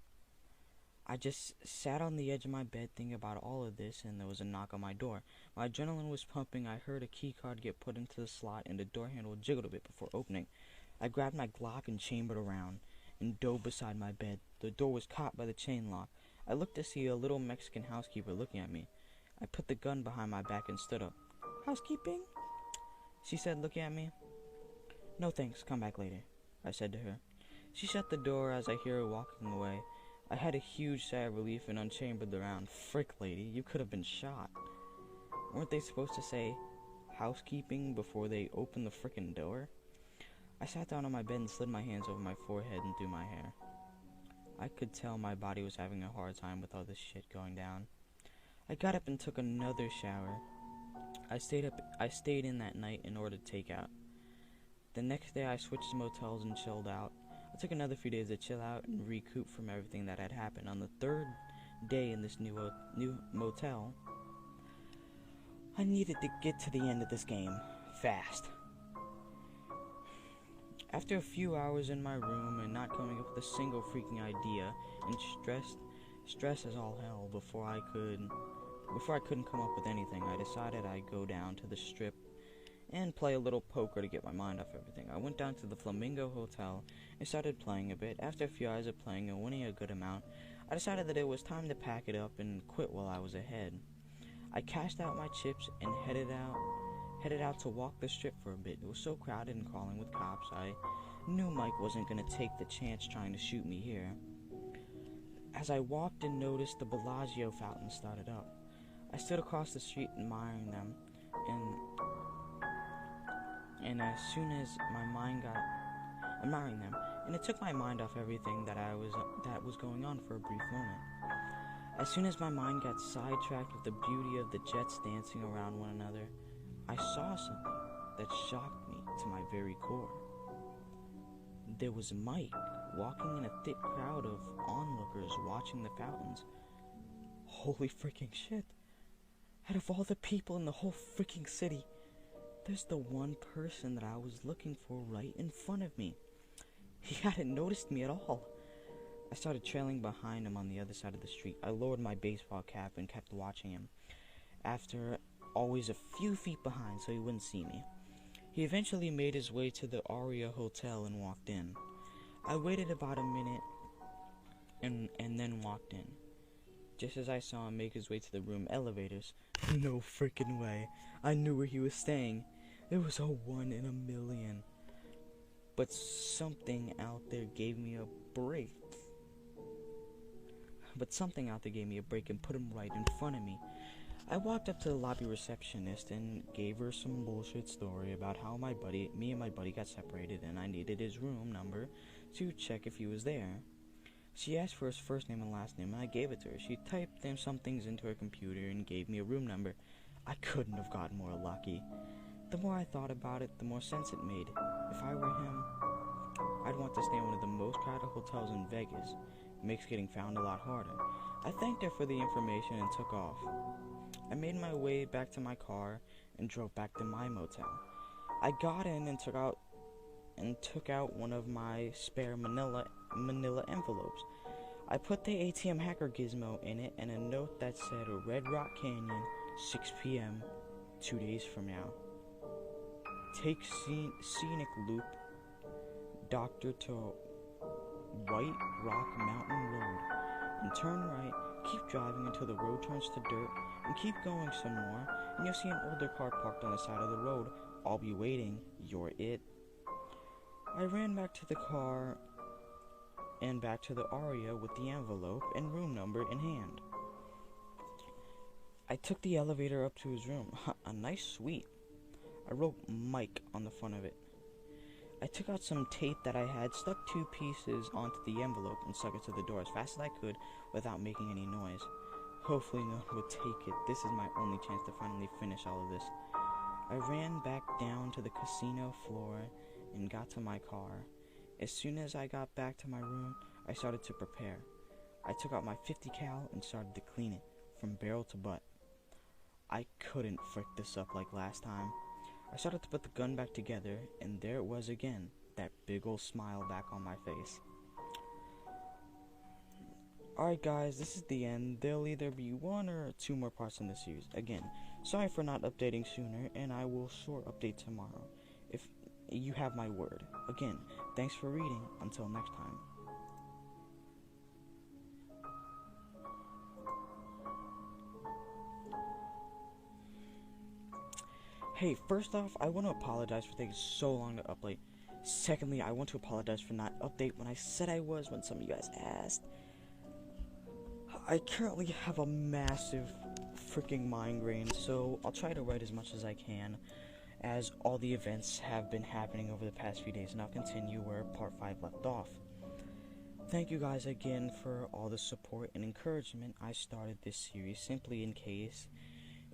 I just sat on the edge of my bed thinking about all of this, and there was a knock on my door. My adrenaline was pumping. I heard a key card get put into the slot, and the door handle jiggled a bit before opening. I grabbed my Glock and chambered around, and dove beside my bed. The door was caught by the chain lock. I looked to see a little Mexican housekeeper looking at me. I put the gun behind my back and stood up. "Housekeeping?" she said, looking at me. "No thanks, come back later," I said to her. She shut the door as I hear her walking away. I had a huge sigh of relief and unchambered the round. Frick, lady, you could have been shot. Weren't they supposed to say housekeeping before they opened the frickin' door? I sat down on my bed and slid my hands over my forehead and through my hair. I could tell my body was having a hard time with all this shit going down. I got up and took another shower. I stayed in that night in order to take out. The next day I switched motels and chilled out. I took another few days to chill out and recoup from everything that had happened. On the third day in this new motel, I needed to get to the end of this game fast. After a few hours in my room and not coming up with a single freaking idea, and stress as all hell before I couldn't come up with anything, I decided I'd go down to the strip and play a little poker to get my mind off everything. I went down to the Flamingo Hotel and started playing a bit. After a few hours of playing and winning a good amount, I decided that it was time to pack it up and quit while I was ahead. I cashed out my chips and headed out to walk the strip for a bit. It was so crowded and crawling with cops, I knew Mike wasn't going to take the chance trying to shoot me here. As I walked and noticed the Bellagio fountains started up, I stood across the street admiring them, and as soon as my mind got admiring them, and it took my mind off everything that was going on for a brief moment. As soon as my mind got sidetracked with the beauty of the jets dancing around one another, I saw something that shocked me to my very core. There was Mike walking in a thick crowd of onlookers watching the fountains. Holy freaking shit. Out of all the people in the whole freaking city, there's the one person that I was looking for right in front of me. He hadn't noticed me at all. I started trailing behind him on the other side of the street. I lowered my baseball cap and kept watching him, after always a few feet behind so he wouldn't see me. He eventually made his way to the Aria Hotel and walked in. I waited about a minute and then walked in. Just as I saw him make his way to the room elevators, no freaking way, I knew where he was staying. It was a 1 in a million. But something out there gave me a break. And put him right in front of me. I walked up to the lobby receptionist and gave her some bullshit story about how me and my buddy got separated and I needed his room number to check if he was there. She asked for his first name and last name and I gave it to her. She typed some things into her computer and gave me a room number. I couldn't have gotten more lucky. The more I thought about it, the more sense it made. If I were him, I'd want to stay in one of the most crowded hotels in Vegas. It makes getting found a lot harder. I thanked her for the information and took off. I made my way back to my car and drove back to my motel. I got in and took out one of my spare manila envelopes. I put the ATM hacker gizmo in it and a note that said Red Rock Canyon, 6 p.m., 2 days from now. Take scenic loop, doctor to White Rock Mountain Road, and turn right. Keep driving until the road turns to dirt, and keep going some more, and you'll see an older car parked on the side of the road. I'll be waiting. You're it. I ran back to the car and back to the Aria with the envelope and room number in hand. I took the elevator up to his room. A nice suite. I wrote Mike on the front of it. I took out some tape that I had, stuck 2 pieces onto the envelope, and stuck it to the door as fast as I could without making any noise. Hopefully no one would take it. This is my only chance to finally finish all of this. I ran back down to the casino floor and got to my car. As soon as I got back to my room, I started to prepare. I took out my 50 cal and started to clean it, from barrel to butt. I couldn't frick this up like last time. I started to put the gun back together, and there it was again, that big old smile back on my face. Alright guys, this is the end. There'll either be 1 or 2 more parts in this series. Again, sorry for not updating sooner, and I will sure update tomorrow. If you have my word. Again, thanks for reading. Until next time. Hey, first off, I want to apologize for taking so long to update. Secondly, I want to apologize for not update when I said I was when some of you guys asked. I currently have a massive freaking migraine, so I'll try to write as much as I can, as all the events have been happening over the past few days, and I'll continue where part 5 left off. Thank you guys again for all the support and encouragement. I started this series simply in case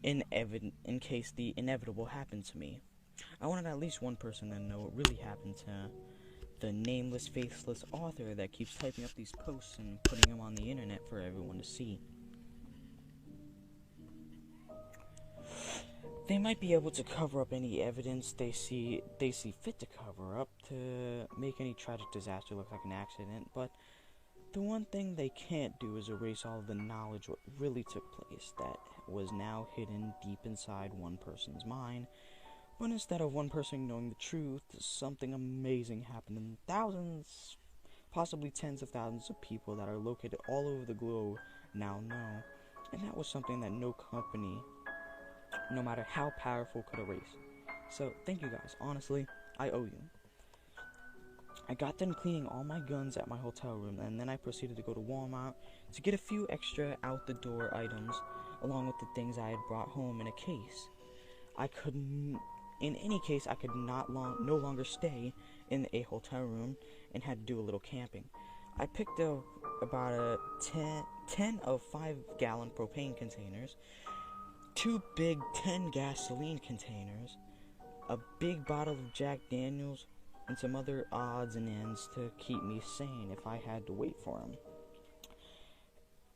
the inevitable happened to me. I wanted at least one person to know what really happened to the nameless, faceless author that keeps typing up these posts and putting them on the internet for everyone to see. They might be able to cover up any evidence they see fit to cover up to make any tragic disaster look like an accident, but the one thing they can't do is erase all of the knowledge what really took place that was now hidden deep inside one person's mind. But instead of one person knowing the truth, something amazing happened, and thousands, possibly tens of thousands of people that are located all over the globe now know, and that was something that no company, no matter how powerful, could erase. So, thank you guys. Honestly, I owe you. I got done cleaning all my guns at my hotel room, and then I proceeded to go to Walmart to get a few extra out-the-door items, along with the things I had brought home in a case. In any case, I could no longer stay in a hotel room and had to do a little camping. I picked up about 10 of 5-gallon propane containers, 2 big 10 gasoline containers, a big bottle of Jack Daniels, and some other odds and ends to keep me sane if I had to wait for him.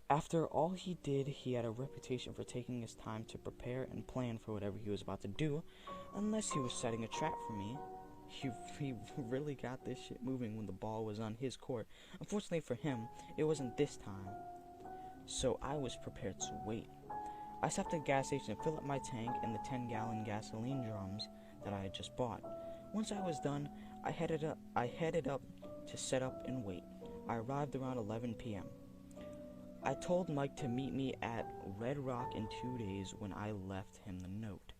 After all he did, he had a reputation for taking his time to prepare and plan for whatever he was about to do, unless he was setting a trap for me. He really got this shit moving when the ball was on his court. Unfortunately for him, it wasn't this time, so I was prepared to wait. I stopped at the gas station to fill up my tank and the 10-gallon gasoline drums that I had just bought. Once I was done, I headed up to set up and wait. I arrived around 11 p.m. I told Mike to meet me at Red Rock in 2 days when I left him the note.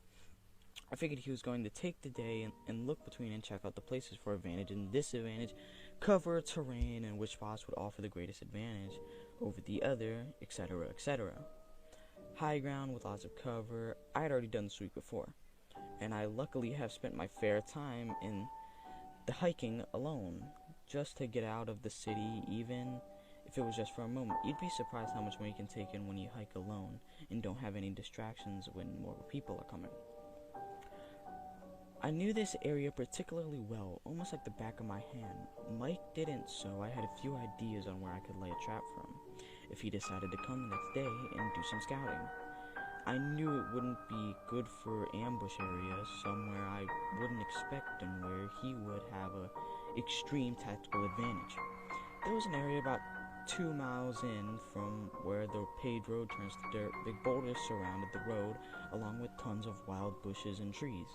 I figured he was going to take the day and look between and check out the places for advantage and disadvantage, cover terrain, and which spots would offer the greatest advantage over the other, etc., etc. High ground with lots of cover. I had already done this week before, and I luckily have spent my fair time in the hiking alone, just to get out of the city, even if it was just for a moment. You'd be surprised how much more you can take in when you hike alone and don't have any distractions when more people are coming. I knew this area particularly well, almost like the back of my hand. Mike didn't, so I had a few ideas on where I could lay a trap for him if he decided to come the next day and do some scouting. I knew it wouldn't be good for ambush areas, somewhere I wouldn't expect and where he would have a extreme tactical advantage. There was an area about 2 miles in from where the paved road turns to dirt. Big boulders surrounded the road, along with tons of wild bushes and trees.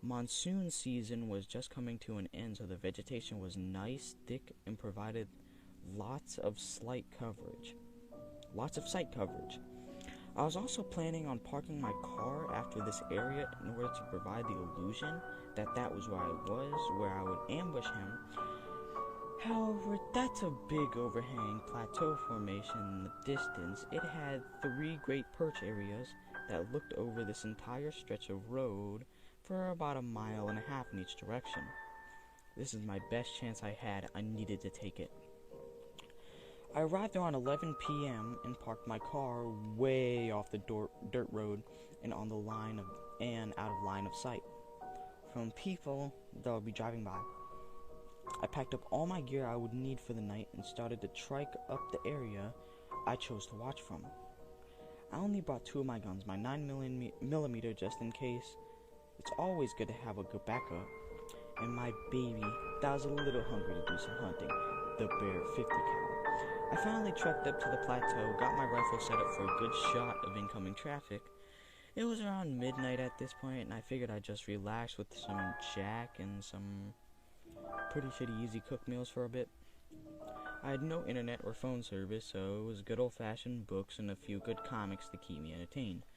Monsoon season was just coming to an end, so the vegetation was nice, thick, and provided lots of sight coverage. I was also planning on parking my car after this area in order to provide the illusion that that was where I was, where I would ambush him. However, that's a big overhang plateau formation in the distance. It had 3 great perch areas that looked over this entire stretch of road for about 1.5 miles in each direction. This is my best chance I had. I needed to take it. I arrived around 11 p.m. and parked my car way off the dirt road and on the line of and out of line of sight from people that would be driving by. I packed up all my gear I would need for the night and started to trike up the area I chose to watch from. I only brought 2 of my guns, my 9mm just in case. It's always good to have a good backup. And my baby that was a little hungry to do some hunting, the Bear 50 cal. I finally trekked up to the plateau, got my rifle set up for a good shot of incoming traffic. It was around midnight at this point, and I figured I'd just relax with some jack and some pretty shitty easy cooked meals for a bit. I had no internet or phone service, so it was good old-fashioned books and a few good comics to keep me entertained.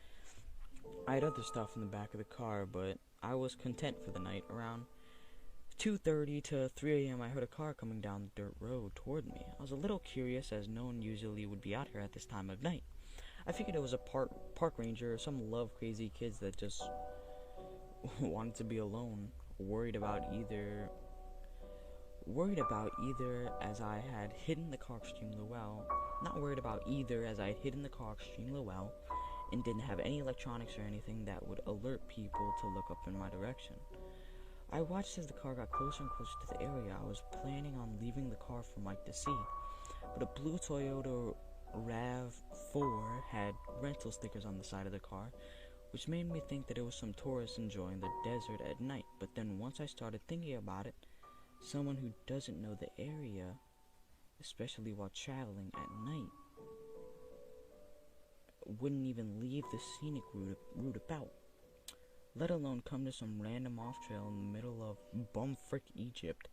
I had other stuff in the back of the car, but I was content for the night. Around 2:30 to 3 a.m. I heard a car coming down the dirt road toward me. I was a little curious, as no one usually would be out here at this time of night. I figured it was a park ranger or some love-crazy kids that just wanted to be alone, worried about either as I had hidden the car extremely well, and didn't have any electronics or anything that would alert people to look up in my direction. I watched as the car got closer and closer to the area. I was planning on leaving the car for Mike to see, but a blue Toyota RAV4 had rental stickers on the side of the car, which made me think that it was some tourists enjoying the desert at night. But then once I started thinking about it, someone who doesn't know the area, especially while traveling at night, wouldn't even leave the scenic route about, let alone come to some random off-trail in the middle of bumfrick Egypt.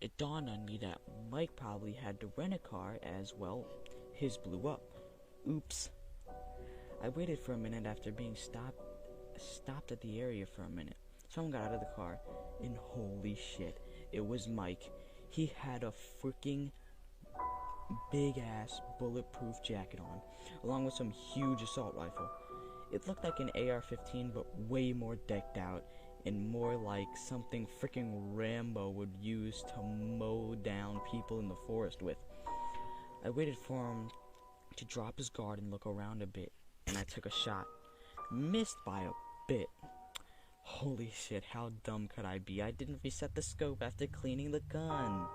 It dawned on me that Mike probably had to rent a car as well. His blew up. Oops. I waited for a minute after being stopped at the area for a minute. Someone got out of the car, and holy shit, it was Mike. He had a freaking big-ass bulletproof jacket on, along with some huge assault rifle. It looked like an AR-15, but way more decked out, and more like something freaking Rambo would use to mow down people in the forest with. I waited for him to drop his guard and look around a bit, and I took a shot. Missed by a bit. Holy shit, how dumb could I be? I didn't reset the scope after cleaning the gun.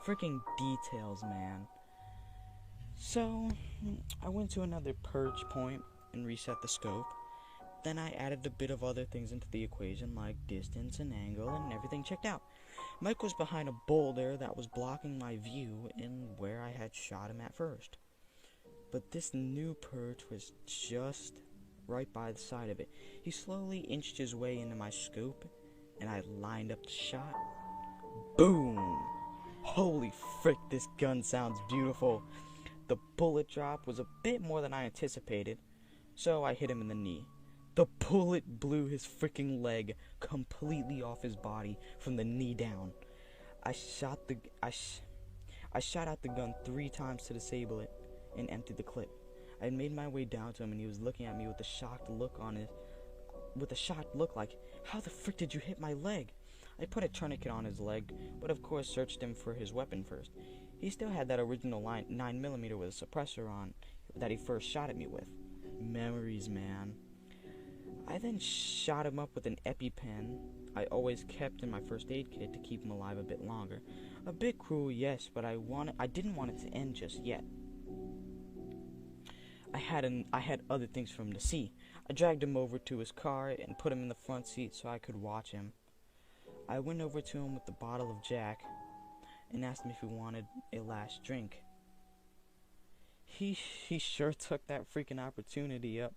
Freaking details, man. So, I went to another perch point and reset the scope. Then I added a bit of other things into the equation, like distance and angle, and everything checked out. Mike was behind a boulder that was blocking my view and where I had shot him at first. But this new perch was just right by the side of it. He slowly inched his way into my scope, and I lined up the shot. Boom! Holy frick, this gun sounds beautiful. The bullet drop was a bit more than I anticipated, so I hit him in the knee. The bullet blew his freaking leg completely off his body from the knee down. I shot out the gun 3 times to disable it and emptied the clip. I had made my way down to him, and he was looking at me with a shocked look like, "How the frick did you hit my leg?" I put a tourniquet on his leg, but of course searched him for his weapon first. He still had that original 9mm with a suppressor on that he first shot at me with. Memories, man. I then shot him up with an EpiPen I always kept in my first aid kit to keep him alive a bit longer. A bit cruel, yes, but I didn't want it to end just yet. I had other things for him to see. I dragged him over to his car and put him in the front seat so I could watch him. I went over to him with the bottle of Jack and asked him if he wanted a last drink. He sure took that freaking opportunity up.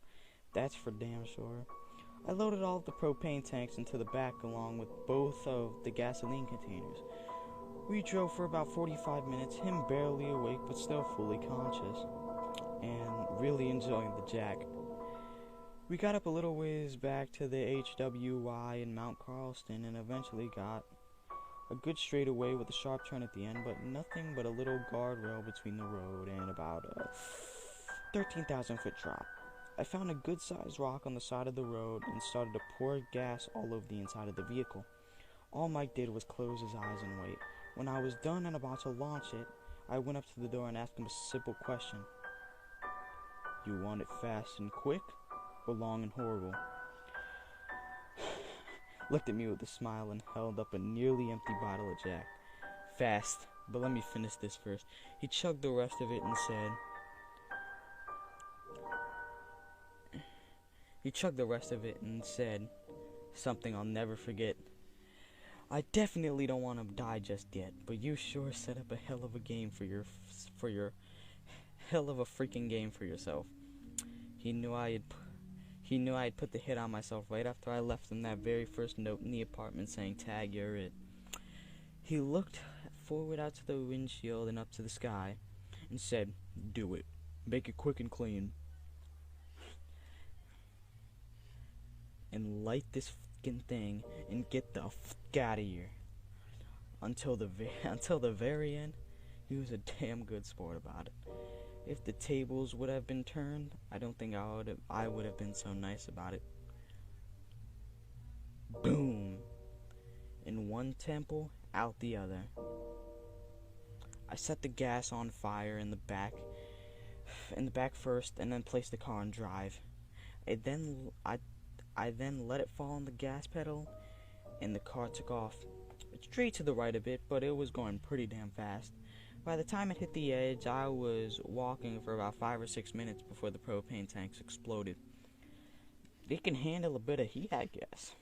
That's for damn sure. I loaded all of the propane tanks into the back along with both of the gasoline containers. We drove for about 45 minutes, him barely awake but still fully conscious, and really enjoying the Jack. We got up a little ways back to the HWY in Mount Carlston and eventually got a good straightaway with a sharp turn at the end, but nothing but a little guardrail between the road and about a 13,000-foot drop. I found a good-sized rock on the side of the road and started to pour gas all over the inside of the vehicle. All Mike did was close his eyes and wait. When I was done and about to launch it, I went up to the door and asked him a simple question. You want it fast and quick, or long and horrible? Looked at me with a smile and held up a nearly empty bottle of Jack. Fast, but let me finish this first. He chugged the rest of it and said... something I'll never forget. I definitely don't want to die just yet, but you sure set up a hell of a game for your hell of a freaking game for yourself. He knew I had put the hit on myself right after I left him that very first note in the apartment saying, "Tag, you're it." He looked forward out to the windshield and up to the sky and said, "Do it. Make it quick and clean. And light this fucking thing and get the fuck out of here." Until the very end, he was a damn good sport about it. If the tables would have been turned, I don't think I would have been so nice about it. Boom! In one temple, out the other. I set the gas on fire in the back first, and then placed the car on drive. I then let it fall on the gas pedal, and the car took off. Straight to the right a bit, but it was going pretty damn fast. By the time it hit the edge, I was walking for about 5 or 6 minutes before the propane tanks exploded. They can handle a bit of heat, I guess.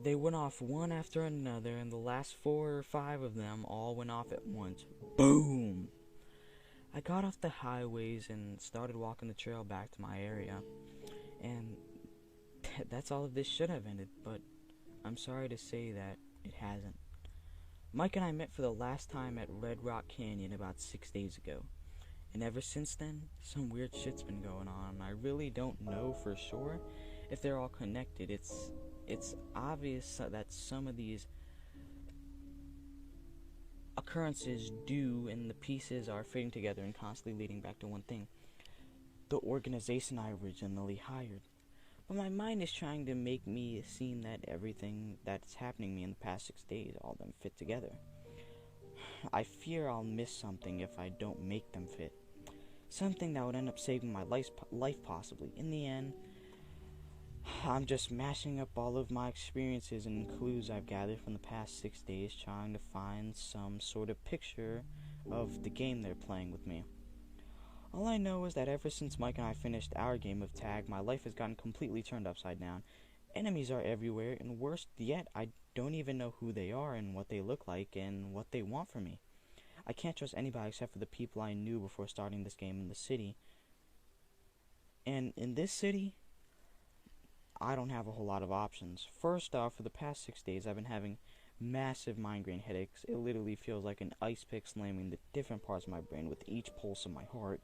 They went off one after another, and the last 4 or 5 of them all went off at once. Boom! I got off the highways and started walking the trail back to my area. And that's all of this should have ended, but I'm sorry to say that it hasn't. Mike and I met for the last time at Red Rock Canyon about 6 days ago. And ever since then, some weird shit's been going on. I really don't know for sure if they're all connected. It's obvious that some of these occurrences do, and the pieces are fitting together and constantly leading back to one thing. The organization I originally hired. But my mind is trying to make me seem that everything that's happening to me in the past 6 days, all of them fit together. I fear I'll miss something if I don't make them fit. Something that would end up saving my life possibly. In the end, I'm just mashing up all of my experiences and clues I've gathered from the past 6 days, trying to find some sort of picture of the game they're playing with me. All I know is that ever since Mike and I finished our game of tag, my life has gotten completely turned upside down. Enemies are everywhere, and worse yet, I don't even know who they are and what they look like and what they want from me. I can't trust anybody except for the people I knew before starting this game in the city. And in this city, I don't have a whole lot of options. First off, for the past 6 days, I've been having massive migraine headaches. It literally feels like an ice pick slamming the different parts of my brain with each pulse of my heart.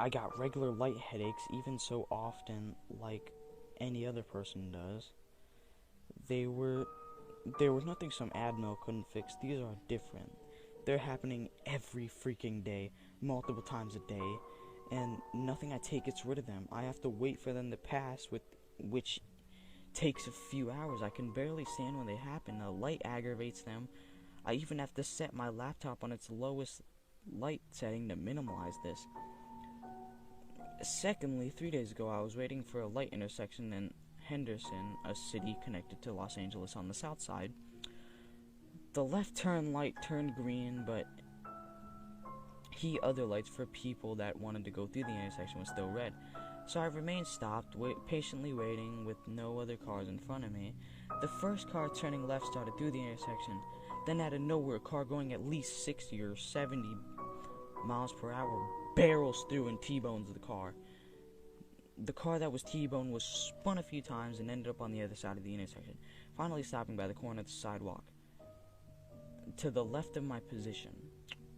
I got regular light headaches, even so often like any other person does. They were nothing some Advil couldn't fix. These are different. They're happening every freaking day, multiple times a day, and nothing I take gets rid of them. I have to wait for them to pass, which takes a few hours. I can barely stand when they happen. The light aggravates them. I even have to set my laptop on its lowest light setting to minimize this. Secondly, 3 days ago, I was waiting for a light intersection in Henderson, a city connected to Los Angeles on the south side. The left turn light turned green, but key other lights for people that wanted to go through the intersection was still red. So I remained stopped, patiently waiting with no other cars in front of me. The first car turning left started through the intersection. Then out of nowhere, a car going at least 60 or 70 miles per hour barrels through and T-bones the car. The car that was T-boned was spun a few times and ended up on the other side of the intersection, finally stopping by the corner of the sidewalk to the left of my position,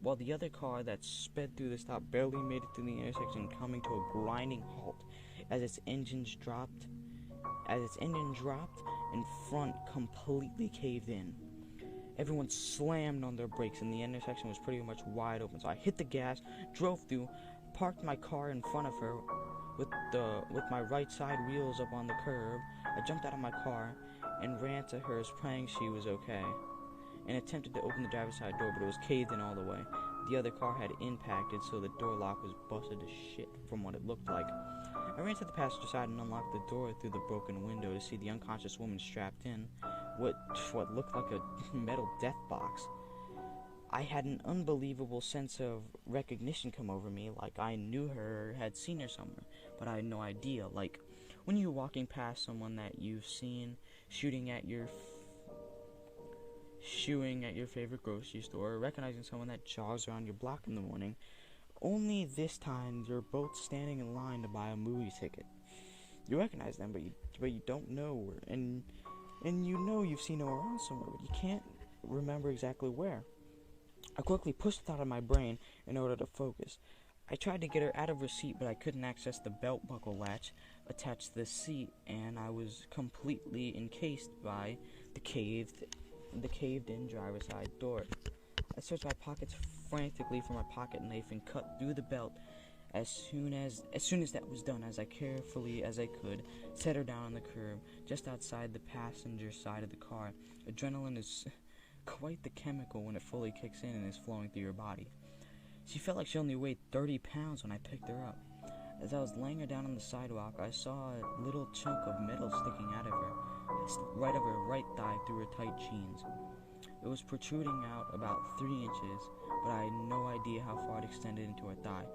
while the other car that sped through the stop barely made it through the intersection, coming to a grinding halt as its engine dropped and front completely caved in. Everyone slammed on their brakes and the intersection was pretty much wide open, so I hit the gas, drove through, parked my car in front of her with my right side wheels up on the curb. I jumped out of my car and ran to hers, praying she was okay, and attempted to open the driver's side door, but it was caved in all the way. The other car had impacted, so the door lock was busted to shit from what it looked like. I ran to the passenger side and unlocked the door through the broken window to see the unconscious woman strapped in what looked like a metal death box. I had an unbelievable sense of recognition come over me, like I knew her or had seen her somewhere, but I had no idea. Like when you're walking past someone that you've seen shooting at your favorite grocery store, or recognizing someone that jogs around your block in the morning, only this time you're both standing in line to buy a movie ticket. You recognize them, but you don't know where, and you know you've seen them around somewhere, but you can't remember exactly where. I quickly pushed it out of my brain in order to focus. I tried to get her out of her seat, but I couldn't access the belt buckle latch attached to the seat, and I was completely encased by the caved-in driver's side door. I searched my pockets frantically for my pocket knife and cut through the belt. As soon as that was done, as I carefully as I could, set her down on the curb, just outside the passenger side of the car. Adrenaline is quite the chemical when it fully kicks in and is flowing through your body. She felt like she only weighed 30 pounds when I picked her up. As I was laying her down on the sidewalk, I saw a little chunk of metal sticking out of her, right of her right thigh through her tight jeans. It was protruding out about 3 inches, but I had no idea how far it extended into her thigh.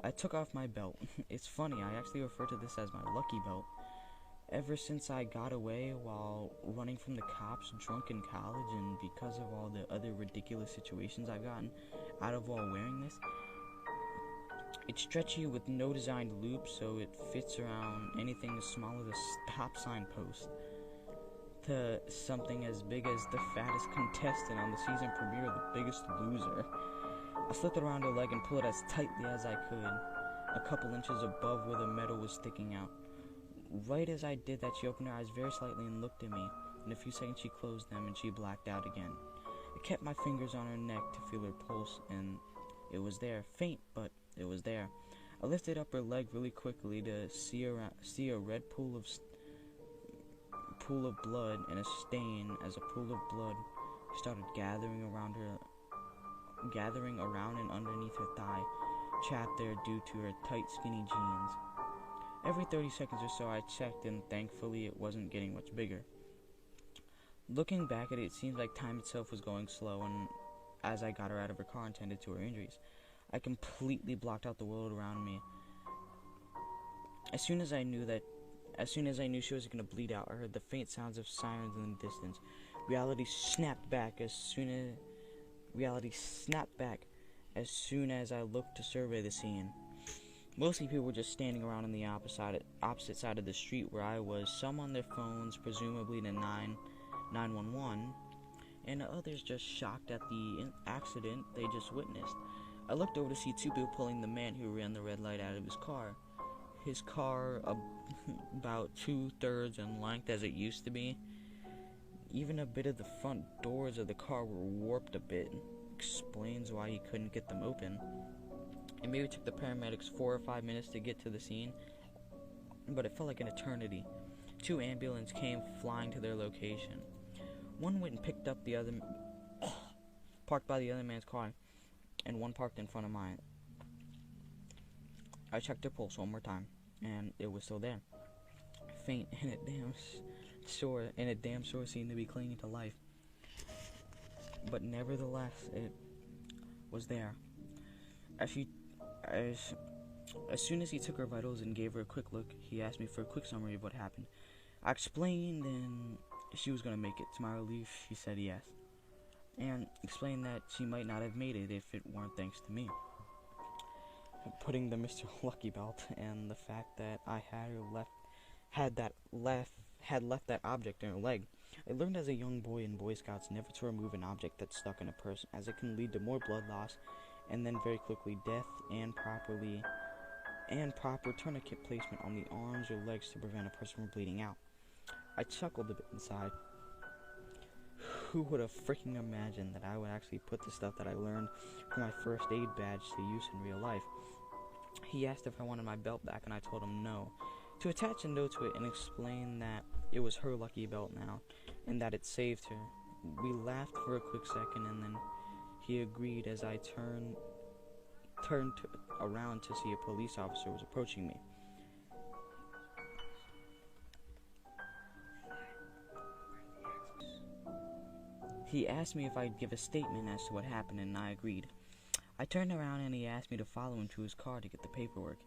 I took off my belt. It's funny, I actually refer to this as my lucky belt. Ever since I got away while running from the cops drunk in college, and because of all the other ridiculous situations I've gotten out of while wearing this, it's stretchy with no designed loop, so it fits around anything as small as a stop sign post to something as big as the fattest contestant on the season premiere of The Biggest Loser. I slipped it around her leg and pulled it as tightly as I could, a couple inches above where the metal was sticking out. Right as I did that, she opened her eyes very slightly and looked at me. In a few seconds she closed them and she blacked out again. I kept my fingers on her neck to feel her pulse, and it was there, faint, but it was there. I lifted up her leg really quickly to see a red pool of blood and a stain as a pool of blood started gathering around and underneath her thigh, trapped there due to her tight, skinny jeans. Every 30 seconds or so I checked, and thankfully it wasn't getting much bigger. Looking back at it, it seemed like time itself was going slow, and as I got her out of her car and tended to her injuries, I completely blocked out the world around me. As soon as I knew she was going to bleed out, I heard the faint sounds of sirens in the distance. Reality snapped back as soon as I looked to survey the scene. Mostly people were just standing around on the opposite side of the street where I was, some on their phones, presumably to 911, and others just shocked at the accident they just witnessed. I looked over to see 2 people pulling the man who ran the red light out of his car. His car, about 2/3 in length as it used to be. Even a bit of the front doors of the car were warped a bit. Explains why he couldn't get them open. It maybe took the paramedics 4 or 5 minutes to get to the scene, but it felt like an eternity. 2 ambulances came flying to their location. One went and picked up the other, parked by the other man's car, and one parked in front of mine. I checked their pulse one more time, and it was still there. Faint, and it damn sure seemed to be clinging to life. But nevertheless, it was there. As she, as as soon as he took her vitals and gave her a quick look, he asked me for a quick summary of what happened. I explained, and she was going to make it. To my relief, she said yes, and explained that she might not have made it if it weren't thanks to me. Putting the Mr. Lucky Belt and the fact that I had left that object in her leg. I learned as a young boy in Boy Scouts never to remove an object that's stuck in a person, as it can lead to more blood loss and then very quickly death, and proper tourniquet placement on the arms or legs to prevent a person from bleeding out. I chuckled a bit inside. Who would have freaking imagined that I would actually put the stuff that I learned from my first aid badge to use in real life? He asked if I wanted my belt back, and I told him no, to attach a note to it and explain that it was her lucky belt now, and that it saved her. We laughed for a quick second, and then he agreed as I turned around to see a police officer was approaching me. He asked me if I'd give a statement as to what happened, and I agreed. I turned around and he asked me to follow him to his car to get the paperwork.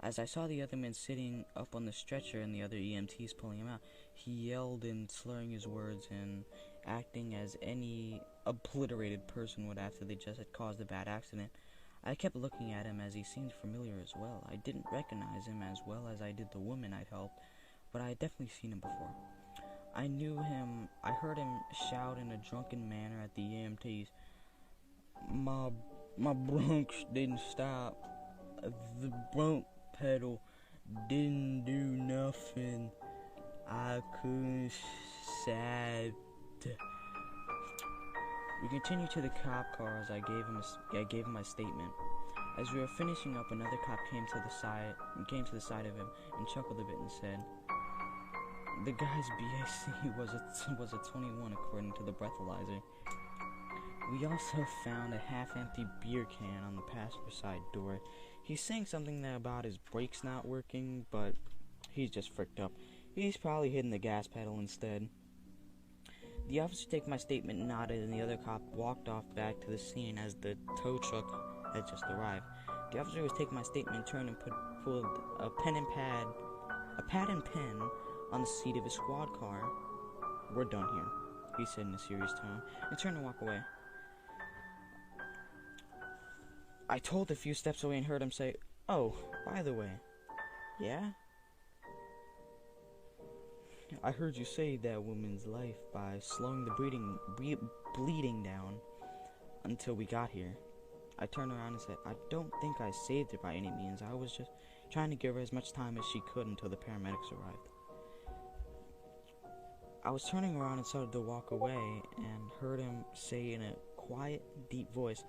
As I saw the other man sitting up on the stretcher and the other EMTs pulling him out, he yelled and slurring his words and acting as any obliterated person would after they just had caused a bad accident. I kept looking at him as he seemed familiar as well. I didn't recognize him as well as I did the woman I'd helped, but I had definitely seen him before. I knew him. I heard him shout in a drunken manner at the EMTs, My bronch didn't stop. The bronch pedal didn't do nothing. I couldn't sad. We continued to the cop car as I gave him my statement. As we were finishing up, another cop came to the side of him and chuckled a bit and said, "The guy's BAC was a 21 according to the breathalyzer." We also found a half-empty beer can on the passenger side door. He's saying something there about his brakes not working, but he's just fricked up. He's probably hitting the gas pedal instead. The officer took my statement, nodded, and the other cop walked off back to the scene as the tow truck had just arrived. The officer was taking my statement, turned and pulled a pad and pen on the seat of his squad car. "We're done here," he said in a serious tone, and turned to walk away. I told a few steps away and heard him say, "Oh, by the way, yeah? I heard you save that woman's life by slowing the bleeding down until we got here." I turned around and said, "I don't think I saved her by any means. I was just trying to give her as much time as she could until the paramedics arrived." I was turning around and started to walk away and heard him say in a quiet, deep voice,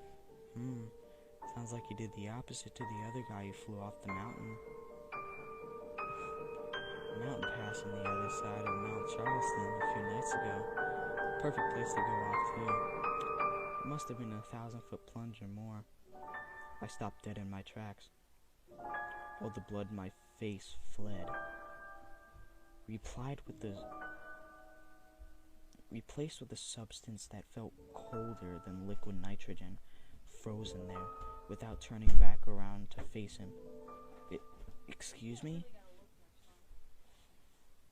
"Sounds like you did the opposite to the other guy who flew off the mountain pass on the other side of Mount Charleston a few nights ago. Perfect place to go off too. It must have been a 1,000-foot plunge or more." I stopped dead in my tracks. All the blood in my face fled. Replaced with a substance that felt colder than liquid nitrogen, frozen there, without turning back around to face him. "Excuse me?"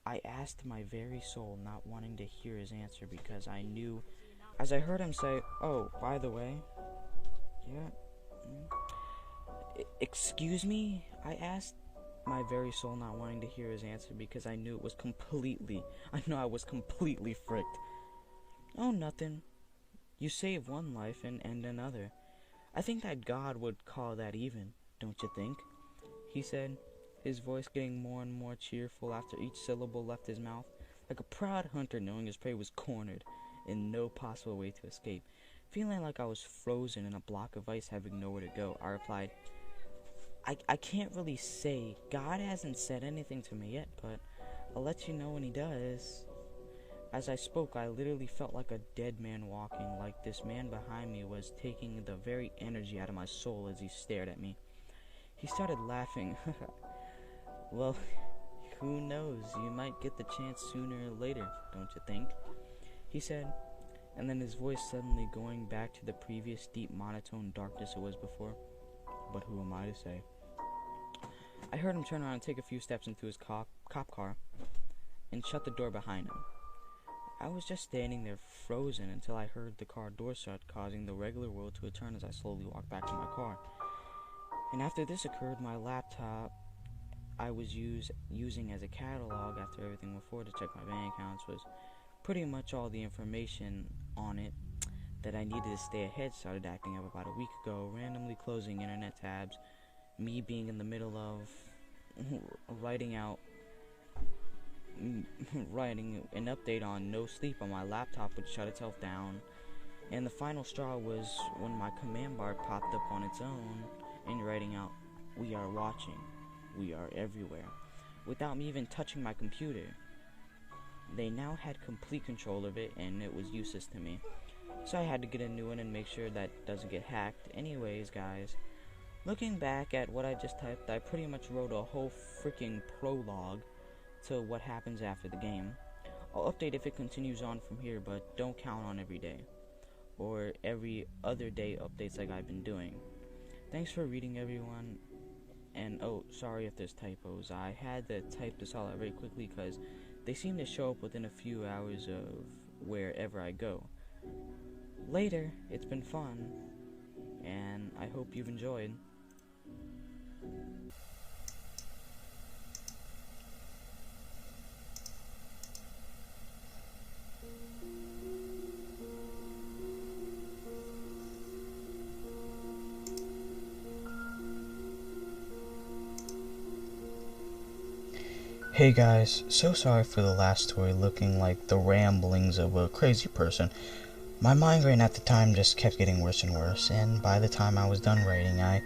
I asked my very soul, not wanting to hear his answer because I knew, as I heard him say, "Oh, by the way, yeah, excuse me?" I asked my very soul, not wanting to hear his answer because I knew I was completely fricked. "Oh, nothing. You save one life and end another. I think that God would call that even, don't you think?" he said, his voice getting more and more cheerful after each syllable left his mouth, like a proud hunter knowing his prey was cornered and no possible way to escape. Feeling like I was frozen in a block of ice, having nowhere to go, I replied, I can't really say. God hasn't said anything to me yet, but I'll let you know when he does." As I spoke, I literally felt like a dead man walking, like this man behind me was taking the very energy out of my soul as he stared at me. He started laughing. "Well, who knows? You might get the chance sooner or later, don't you think?" he said, and then his voice suddenly going back to the previous deep monotone darkness it was before. but who am I to say? I heard him turn around and take a few steps into his cop car and shut the door behind him. I was just standing there frozen until I heard the car door shut, causing the regular world to return as I slowly walked back to my car. And after this occurred, my laptop I was using as a catalog after everything before to check my bank accounts was pretty much all the information on it that I needed to stay ahead started acting up about a week ago, randomly closing internet tabs, me being in the middle of writing an update on no sleep on my laptop would shut itself down, and the final straw was when my command bar popped up on its own and writing out, "We are watching, we are everywhere," without me even touching my computer. They now had complete control of it, and it was useless to me. So I had to get a new one and make sure that doesn't get hacked. Anyways, guys, looking back at what I just typed, I pretty much wrote a whole freaking prologue to what happens after the game. I'll update if it continues on from here, but don't count on every day or every other day updates like I've been doing. Thanks for reading, everyone. And oh, sorry if there's typos. I had to type this all out very quickly because they seem to show up within a few hours of wherever I go. Later, it's been fun, and I hope you've enjoyed. Hey guys, so sorry for the last story looking like the ramblings of a crazy person. My migraine at the time just kept getting worse and worse, and by the time I was done writing, I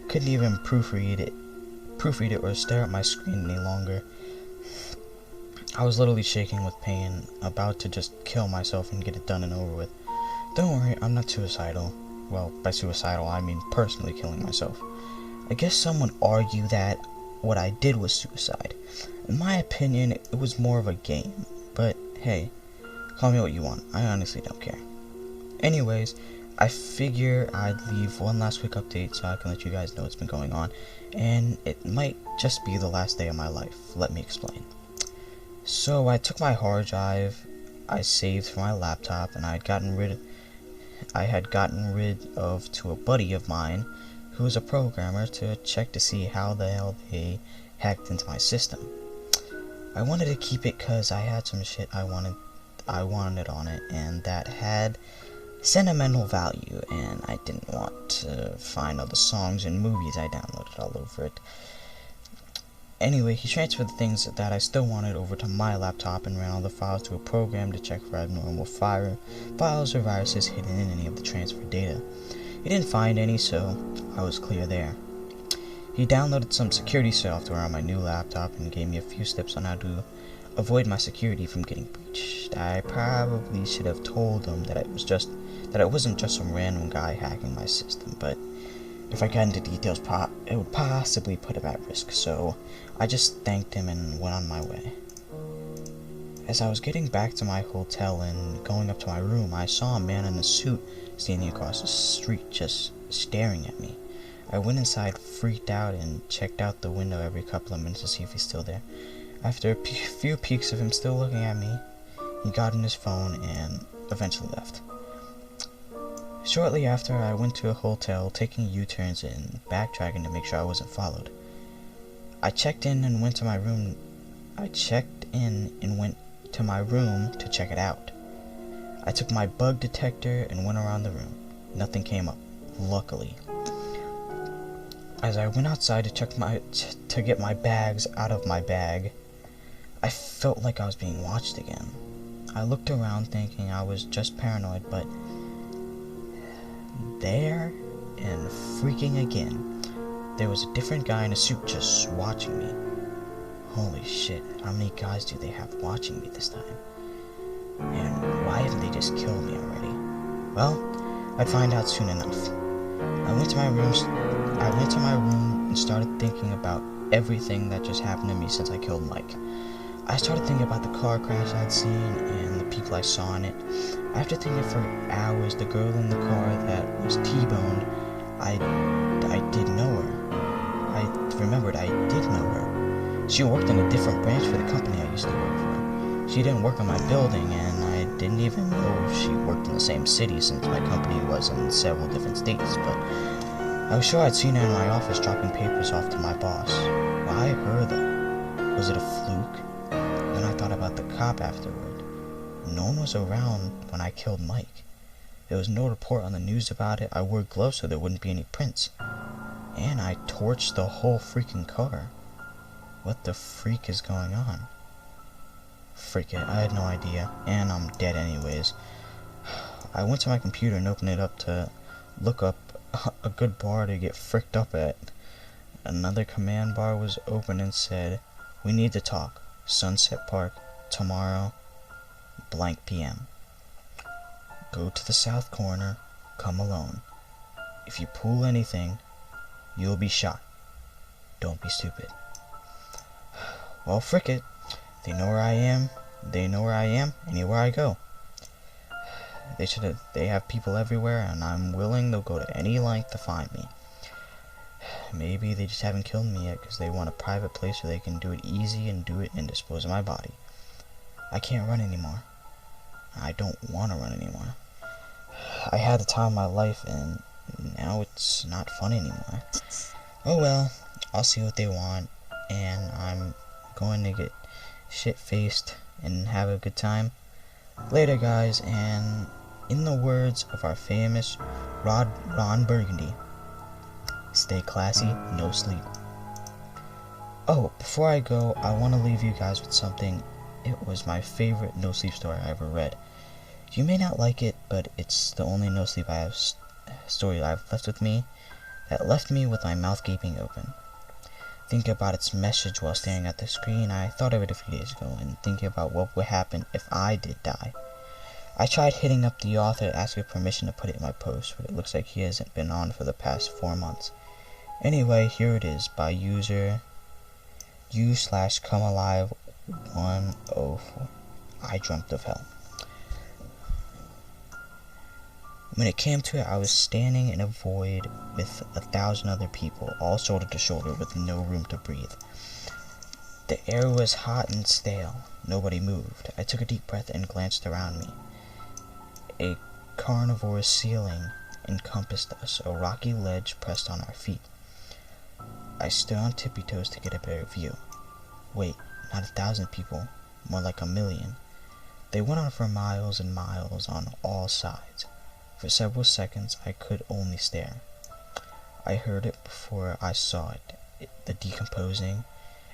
couldn't even proofread it or stare at my screen any longer. I was literally shaking with pain, about to just kill myself and get it done and over with. Don't worry, I'm not suicidal. Well, by suicidal, I mean personally killing myself. I guess some would argue that what I did was suicide. In my opinion, it was more of a game, but hey, call me what you want, I honestly don't care. Anyways, I figure I'd leave one last quick update so I can let you guys know what's been going on, and it might just be the last day of my life. Let me explain. So I took my hard drive I saved for my laptop, and I had gotten rid of to a buddy of mine who was a programmer to check to see how the hell they hacked into my system. I wanted to keep it because I had some shit I wanted on it, and that had sentimental value, and I didn't want to find all the songs and movies I downloaded all over it. Anyway, he transferred the things that I still wanted over to my laptop and ran all the files to a program to check for abnormal files or viruses hidden in any of the transferred data. He didn't find any, so I was clear there. He downloaded some security software on my new laptop and gave me a few steps on how to avoid my security from getting breached. I probably should have told him that it wasn't just some random guy hacking my system, but if I got into details, it would possibly put him at risk, so I just thanked him and went on my way. As I was getting back to my hotel and going up to my room, I saw a man in a suit standing across the street just staring at me. I went inside, freaked out, and checked out the window every couple of minutes to see if he's still there. After a few peeks of him still looking at me, he got on his phone and eventually left. Shortly after, I went to a hotel, taking U-turns and backtracking to make sure I wasn't followed. I checked in and went to my room to check it out. I took my bug detector and went around the room. Nothing came up, luckily. As I went outside to get my bags out of my bag, I felt like I was being watched again. I looked around thinking I was just paranoid, but there and freaking again, there was a different guy in a suit just watching me. Holy shit, how many guys do they have watching me this time? And why haven't they just killed me already? Well, I'd find out soon enough. I went to my room and started thinking about everything that just happened to me since I killed Mike. I started thinking about the car crash I'd seen and the people I saw in it. After thinking for hours, the girl in the car that was T-boned, I did know her. remembered I did know her. She worked in a different branch for the company I used to work for. She didn't work on my building, and I didn't even know if she worked in the same city since my company was in several different states, but I was sure I'd seen her in my office dropping papers off to my boss. Why her, though? Was it a fluke? Then I thought about the cop afterward. No one was around when I killed Mike. There was no report on the news about it. I wore gloves so there wouldn't be any prints. And I torched the whole freaking car. What the freak is going on? Frick it, I had no idea. And I'm dead anyways. I went to my computer and opened it up to look up a good bar to get fricked up at. Another command bar was open and said, "We need to talk. Sunset Park, tomorrow, blank PM. Go to the south corner, come alone. If you pull anything, you'll be shot. Don't be stupid." Well, frick it. They know where I am. They know where I am anywhere I go. They have people everywhere, and I'm willing they'll go to any length to find me. Maybe they just haven't killed me yet because they want a private place where they can do it easy and do it and dispose of my body. I can't run anymore. I don't want to run anymore. I had the time of my life, and now it's not fun anymore. Oh well, I'll see what they want, and I'm going to get shit-faced and have a good time. Later, guys, and in the words of our famous Ron Burgundy, stay classy, no sleep. Oh, before I go, I want to leave you guys with something. It was my favorite no sleep story I ever read. You may not like it, but it's the only no sleep story I've left with me that left me with my mouth gaping open. Thinking about its message while staring at the screen, I thought of it a few days ago, and thinking about what would happen if I did die. I tried hitting up the author to ask for permission to put it in my post, but it looks like he hasn't been on for the past 4 months. Anyway, here it is by user u/comealive104. I dreamt of hell. When it came to it, I was standing in a void with 1,000 other people, all shoulder to shoulder with no room to breathe. The air was hot and stale. Nobody moved. I took a deep breath and glanced around me. A carnivorous ceiling encompassed us, a rocky ledge pressed on our feet. I stood on tippy toes to get a better view. Wait, not 1,000 people, more like 1,000,000. They went on for miles and miles on all sides. For several seconds, I could only stare. I heard it before I saw it. The decomposing,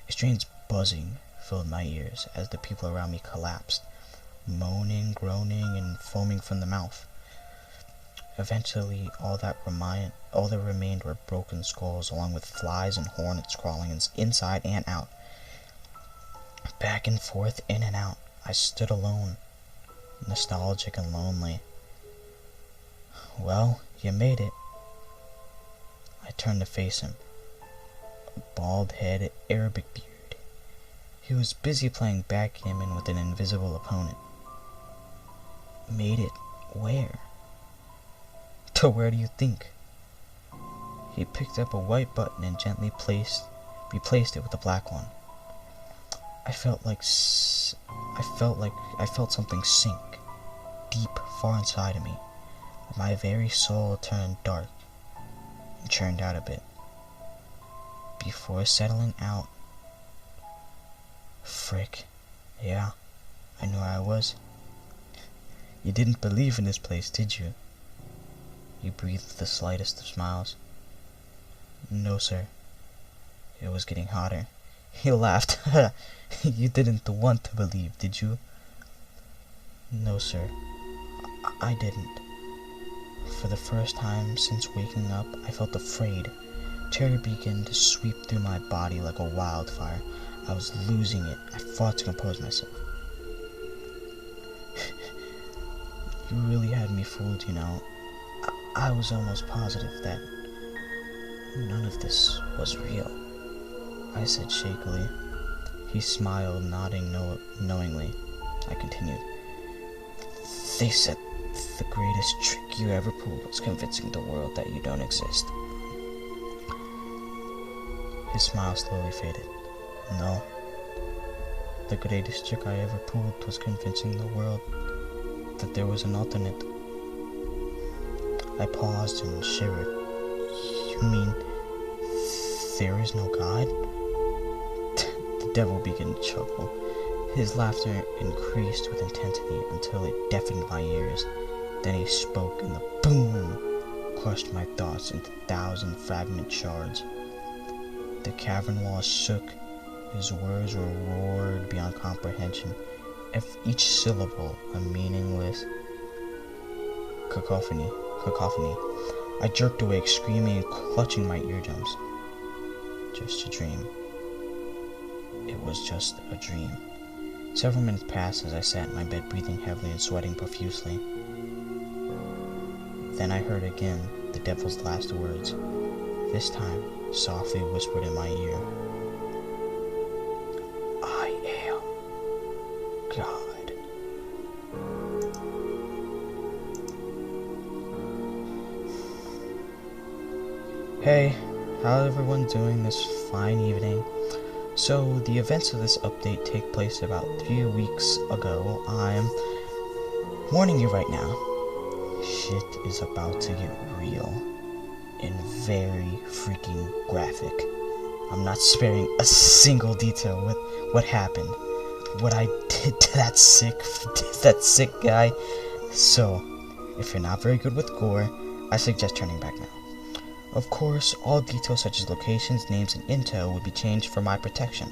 a strange buzzing filled my ears as the people around me collapsed, moaning, groaning, and foaming from the mouth. Eventually, all that remained were broken skulls, along with flies and hornets crawling inside and out. Back and forth, in and out. I stood alone, nostalgic and lonely. "Well, you made it." I turned to face him. A bald head, Arabic beard. He was busy playing backgammon with an invisible opponent. "Made it? Where?" "To where do you think?" He picked up a white button and gently replaced it with a black one. I felt something sink deep, far inside of me. My very soul turned dark and churned out a bit before settling out. Frick. Yeah, I knew where I was. "You didn't believe in this place, did you?" He breathed the slightest of smiles. "No, sir." It was getting hotter. He laughed. "You didn't want to believe, did you?" "No, sir. I didn't." For the first time since waking up, I felt afraid. Terror began to sweep through my body like a wildfire. I was losing it. I fought to compose myself. "You really had me fooled, you know. I was almost positive that none of this was real," I said shakily. He smiled, nodding knowingly. I continued. "They said the greatest trick you ever pulled was convincing the world that you don't exist." His smile slowly faded. No. The greatest trick I ever pulled was convincing the world that there was an alternate. I paused and shivered. You mean there is no God? The devil began to chuckle. His laughter increased with intensity until it deafened my ears. Then he spoke, and the boom crushed my thoughts into 1,000 fragment shards. The cavern walls shook. His words were roared beyond comprehension, each syllable a meaningless cacophony. I jerked awake, screaming and clutching my eardrums. Just a dream. It was just a dream. Several minutes passed as I sat in my bed, breathing heavily and sweating profusely. Then I heard again the devil's last words, this time softly whispered in my ear. I am God. Hey, how's everyone doing this fine evening? So, the events of this update take place about 3 weeks ago. I'm warning you right now. Shit is about to get real and very freaking graphic. I'm not sparing a single detail with what happened, what I did to that sick guy. So, if you're not very good with gore, I suggest turning back now. Of course, all details such as locations, names, and intel would be changed for my protection.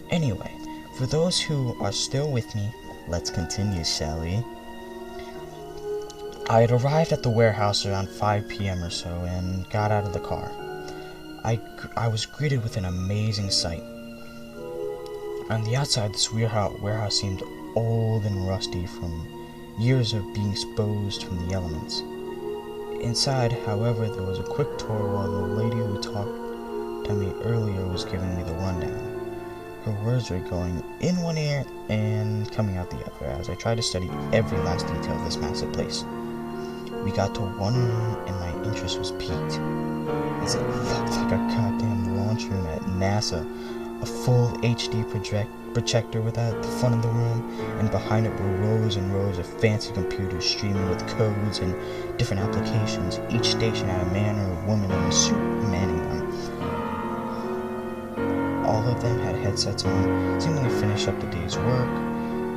Anyway, for those who are still with me, let's continue, shall we? I had arrived at the warehouse around 5 p.m. or so and got out of the car. I was greeted with an amazing sight. On the outside, this warehouse seemed old and rusty from years of being exposed from the elements. Inside, however, there was a quick tour while the lady who talked to me earlier was giving me the rundown. Her words were going in one ear and coming out the other as I tried to study every last detail of this massive place. We got to one room and my interest was piqued, as it looked like a goddamn launch room at NASA. A full HD projector was at the front of the room, and behind it were rows and rows of fancy computers streaming with codes and different applications. Each station had a man or a woman in a suit manning them. All of them had headsets on, seemingly finished up the day's work.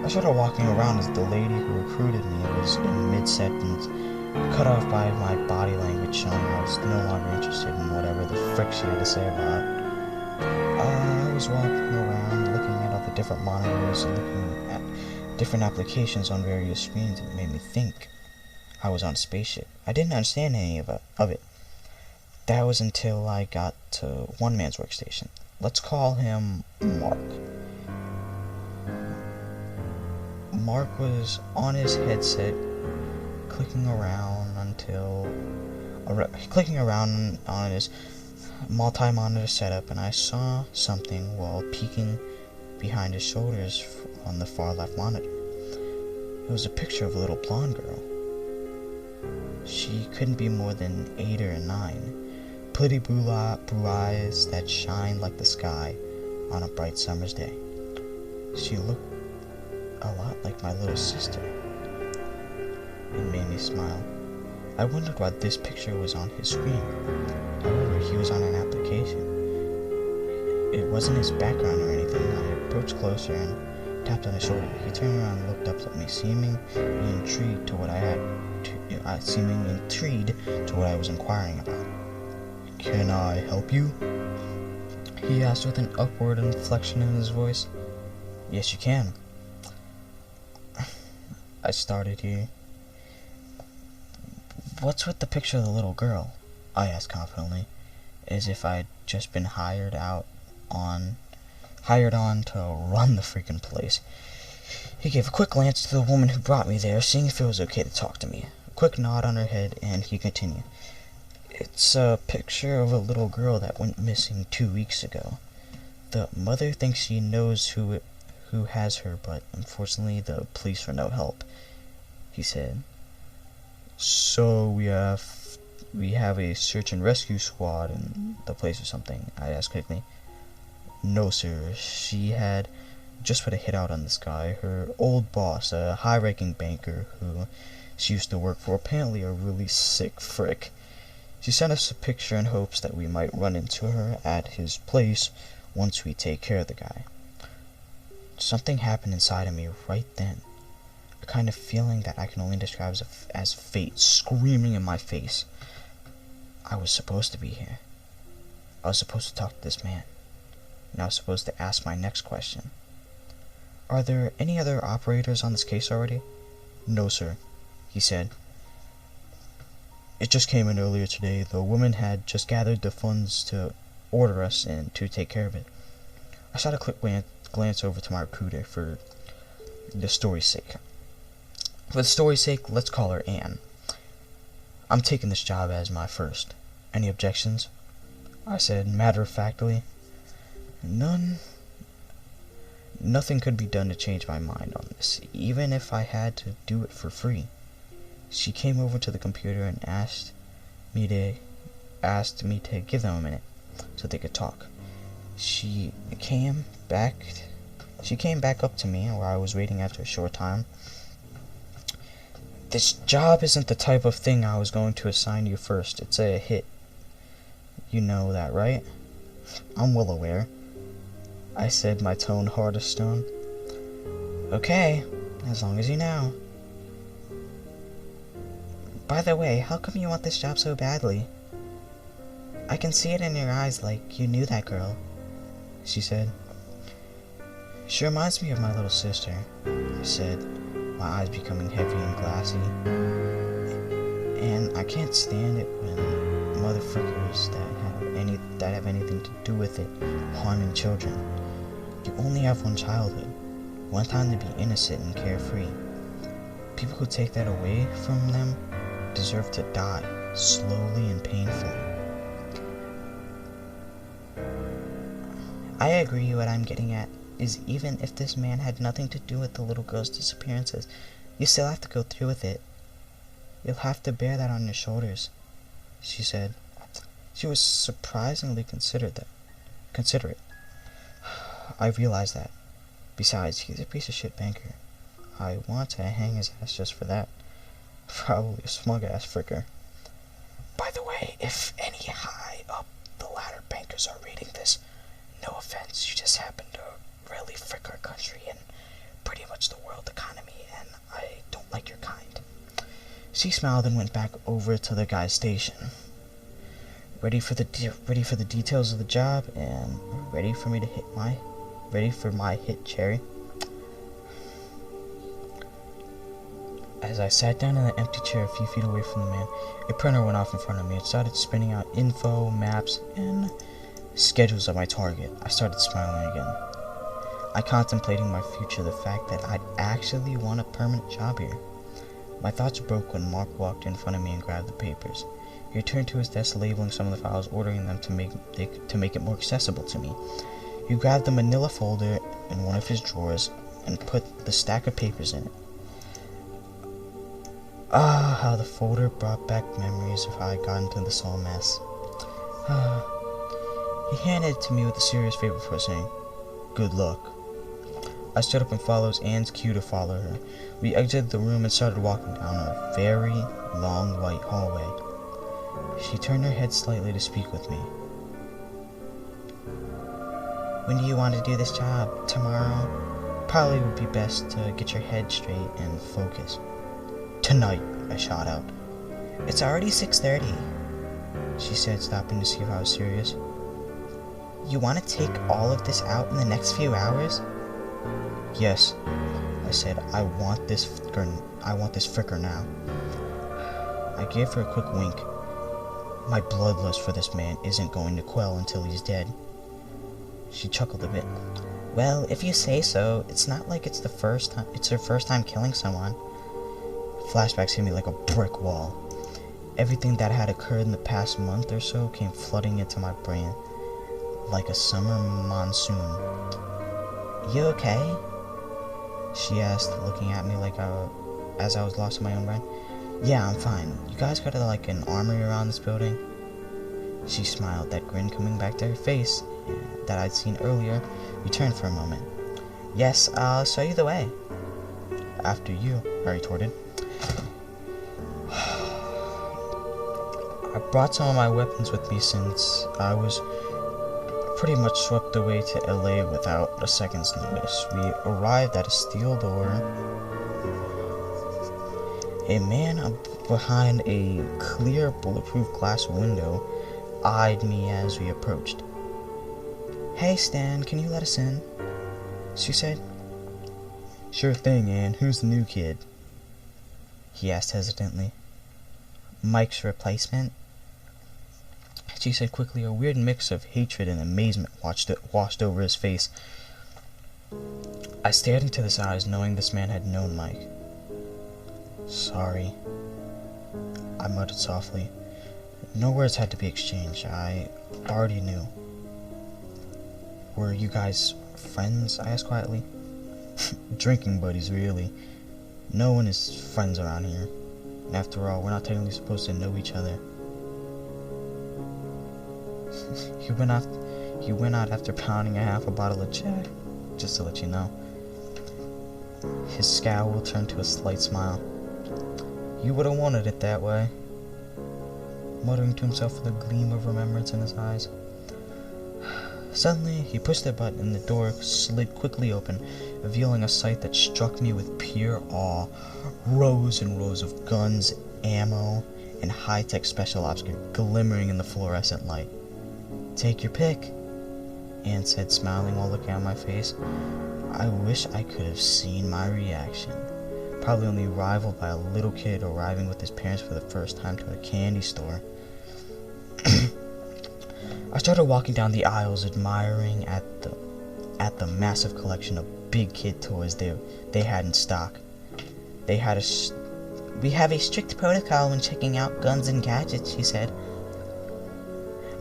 I started walking around as the lady who recruited me was in mid-sentence, cut off by my body language showing I was no longer interested in whatever the frick she had to say about it. I was walking around looking at all the different monitors and looking at different applications on various screens, and it made me think I was on a spaceship. I didn't understand any of it. That was until I got to one man's workstation. Let's call him Mark. Mark was on his headset, clicking around on his multi-monitor setup, and I saw something while peeking behind his shoulders on the far left monitor. It was a picture of a little blonde girl. She couldn't be more than 8 or 9. Pretty blue eyes that shined like the sky on a bright summer's day. She looked a lot like my little sister. It made me smile. I wondered why this picture was on his screen. However, he was on an application. It wasn't his background or anything. I approached closer and tapped on his shoulder. He turned around and looked up at me, seemingly intrigued to what I was inquiring about. "Can I help you?" he asked with an upward inflection in his voice. "Yes, you can." I started here. "What's with the picture of the little girl?" I asked confidently, as if I'd just been hired on to run the freaking place. He gave a quick glance to the woman who brought me there, seeing if it was okay to talk to me. A quick nod on her head, and he continued. "It's a picture of a little girl that went missing 2 weeks ago. The mother thinks she knows who has her, but unfortunately the police are no help," he said. "So we have we have a search and rescue squad in the place or something? I asked quickly. No, sir. She had just put a hit out on this guy. Her old boss, a high-ranking banker who she used to work for, apparently a really sick frick. She sent us a picture in hopes that we might run into her at his place once we take care of the guy. Something happened inside of me right then. A kind of feeling that I can only describe as fate screaming in my face. I was supposed to be here. I was supposed to talk to this man. And I was supposed to ask my next question. Are there any other operators on this case already? No, sir, he said. It just came in earlier today. The woman had just gathered the funds to order us and to take care of it. I shot a quick glance over to my recruiter for the story's sake. For the story's sake, let's call her Anne. I'm taking this job as my first. Any objections? I said matter-of-factly. None. Nothing could be done to change my mind on this, even if I had to do it for free. She came over to the computer and asked me to give them a minute so they could talk. She came back up to me where I was waiting after a short time. This job isn't the type of thing I was going to assign you first. It's a hit. You know that, right? I'm well aware. I said, my tone hard as stone. Okay, as long as you know. By the way, how come you want this job so badly? I can see it in your eyes like you knew that girl, she said. She reminds me of my little sister, I said, my eyes becoming heavy and glassy. And I can't stand it when motherfuckers that have anything to do with it harming children. You only have one childhood, one time to be innocent and carefree. People who take that away from them deserve to die, slowly and painfully. I agree. What I'm getting at is even if this man had nothing to do with the little girl's disappearances, you still have to go through with it. You'll have to bear that on your shoulders, she said. She was surprisingly considerate. I realized that. Besides, he's a piece of shit banker. I want to hang his ass just for that. Probably a smug-ass fricker. By the way, if any high up the ladder bankers are reading this, no offense, you just happen to really frick our country and pretty much the world economy, and I don't like your kind. She smiled and went back over to the guy's station. Ready for the details of the job, and ready for my hit cherry. As I sat down in an empty chair a few feet away from the man, a printer went off in front of me. It started spinning out info, maps, and schedules of my target. I started smiling again. I contemplating my future, the fact that I'd actually want a permanent job here. My thoughts broke when Mark walked in front of me and grabbed the papers. He returned to his desk, labeling some of the files, ordering them to make it more accessible to me. He grabbed the manila folder in one of his drawers and put the stack of papers in it. Ah, how the folder brought back memories of how I got into this whole mess. He handed it to me with a serious face before saying, "Good luck." I stood up and followed Anne's cue to follow her. We exited the room and started walking down a very long white hallway. She turned her head slightly to speak with me. "When do you want to do this job? Tomorrow? Probably would be best to get your head straight and focus." "Tonight," I shot out. "It's already 6:30, she said, stopping to see if I was serious. "You want to take all of this out in the next few hours?" "Yes," I said. I want this fricker now." I gave her a quick wink. My bloodlust for this man isn't going to quell until he's dead. She chuckled a bit. "Well, if you say so, it's not like it's her first time killing someone." Flashbacks hit me like a brick wall. Everything that had occurred in the past month or so came flooding into my brain like a summer monsoon. "You okay?" she asked, looking at me as I was lost in my own brain. Yeah, I'm fine. You guys got like an armory around this building? She smiled, that grin coming back to her face that I'd seen earlier returned for a moment. Yes, I'll show you the way. After you, I retorted. I brought some of my weapons with me since I was pretty much swept away to LA without a second's notice. We arrived at a steel door. A man behind a clear bulletproof glass window eyed me as we approached. Hey Stan, can you let us in? She said. Sure thing, Ann. Who's the new kid? He asked hesitantly. Mike's replacement? She said quickly, a weird mix of hatred and amazement washed over his face. I stared into his eyes, knowing this man had known Mike. Sorry, I muttered softly. No words had to be exchanged. I already knew. Were you guys friends? I asked quietly. Drinking buddies, really. No one is friends around here. And after all, we're not technically supposed to know each other. He went out after pounding a half a bottle of Jack, just to let you know. His scowl turned to a slight smile. You would have wanted it that way, muttering to himself with a gleam of remembrance in his eyes. Suddenly, he pushed a button and the door slid quickly open, revealing a sight that struck me with pure awe. Rows and rows of guns, ammo, and high-tech special ops glimmering in the fluorescent light. Take your pick, Anne said, smiling while looking at my face. I wish I could have seen my reaction. Probably only rivaled by a little kid arriving with his parents for the first time to a candy store. I started walking down the aisles, admiring at the massive collection of big kid toys they had in stock. We have a strict protocol when checking out guns and gadgets, she said.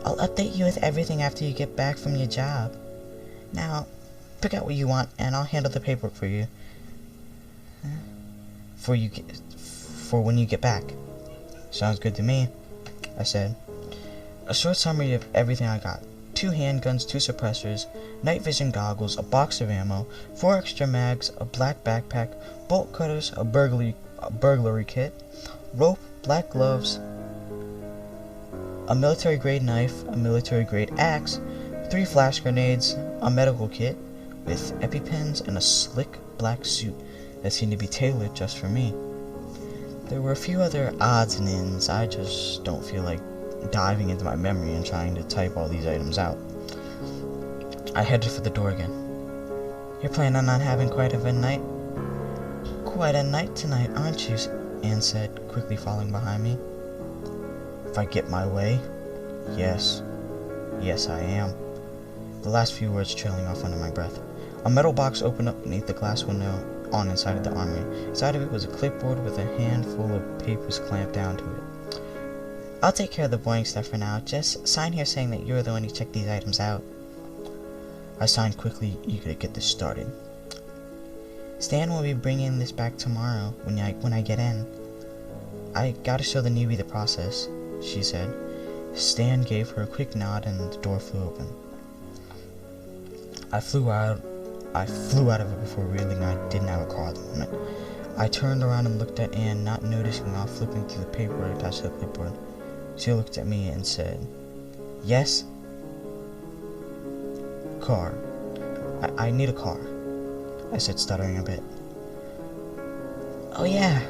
I'll update you with everything after you get back from your job. Now, pick out what you want, and I'll handle the paperwork for you. For when you get back. Sounds good to me, I said. A short summary of everything I got. 2 handguns, 2 suppressors, night vision goggles, a box of ammo, 4 extra mags, a black backpack, bolt cutters, a burglary kit, rope, black gloves, a military-grade knife, a military-grade axe, 3 flash grenades, a medical kit with EpiPens, and a slick black suit that seemed to be tailored just for me. There were a few other odds and ends. I just don't feel like diving into my memory and trying to type all these items out. I headed for the door again. You're planning on having quite a night tonight, aren't you? Anne said, quickly following behind me. If I get my way, yes. Yes, I am. The last few words trailing off under my breath. A metal box opened up beneath the glass window on inside of the armory. Inside of it was a clipboard with a handful of papers clamped down to it. I'll take care of the boring stuff for now. Just sign here saying that you're the one who checked these items out. I signed quickly, eager to get this started. Stan will be bringing this back tomorrow when I get in. I gotta show the newbie the process, she said. Stan gave her a quick nod and the door flew open. I flew out of it before realizing I didn't have a car at the moment. I turned around and looked at Anne, not noticing while flipping through the paperwork attached to the clipboard. She looked at me and said, Yes? Car. I need a car, I said, stuttering a bit. Oh yeah,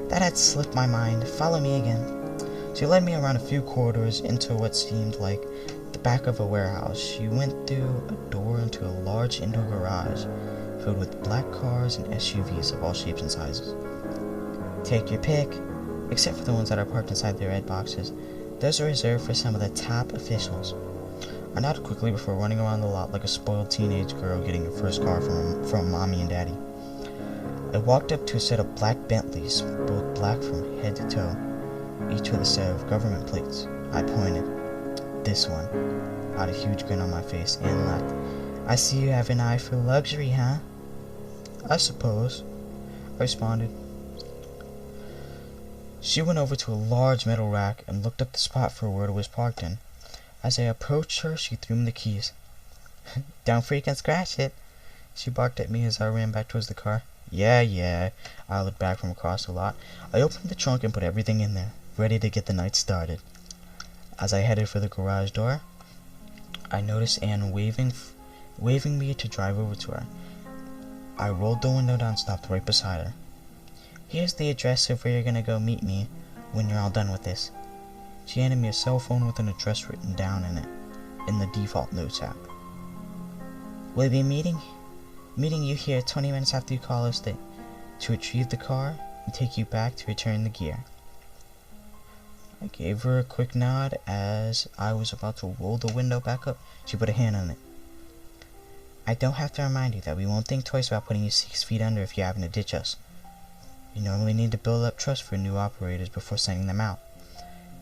that had slipped my mind. Follow me again. She led me around a few corridors into what seemed like the back of a warehouse. She went through a door into a large indoor garage filled with black cars and SUVs of all shapes and sizes. Take your pick, except for the ones that are parked inside their red boxes. Those are reserved for some of the top officials. I nodded quickly before running around the lot like a spoiled teenage girl getting her first car from mommy and daddy. I walked up to a set of black Bentleys, both black from head to toe, each with a set of government plates. I pointed. This one. I had a huge grin on my face and laughed. I see you have an eye for luxury, huh? I suppose, I responded. She went over to a large metal rack and looked up the spot for where it was parked in. As I approached her, she threw me the keys. "Don't freaking scratch it," she barked at me as I ran back towards the car. Yeah, I looked back from across the lot. I opened the trunk and put everything in there, ready to get the night started. As I headed for the garage door, I noticed Anne waving me to drive over to her. I rolled the window down and stopped right beside her. "Here's the address of where you're gonna go meet me when you're all done with this." She handed me a cell phone with an address written down in it, in the default notes app. "We'll be meeting you here 20 minutes after you call us to retrieve the car and take you back to return the gear." I gave her a quick nod. As I was about to roll the window back up, she put a hand on it. "I don't have to remind you that we won't think twice about putting you 6 feet under if you happen to ditch us. You normally need to build up trust for new operators before sending them out.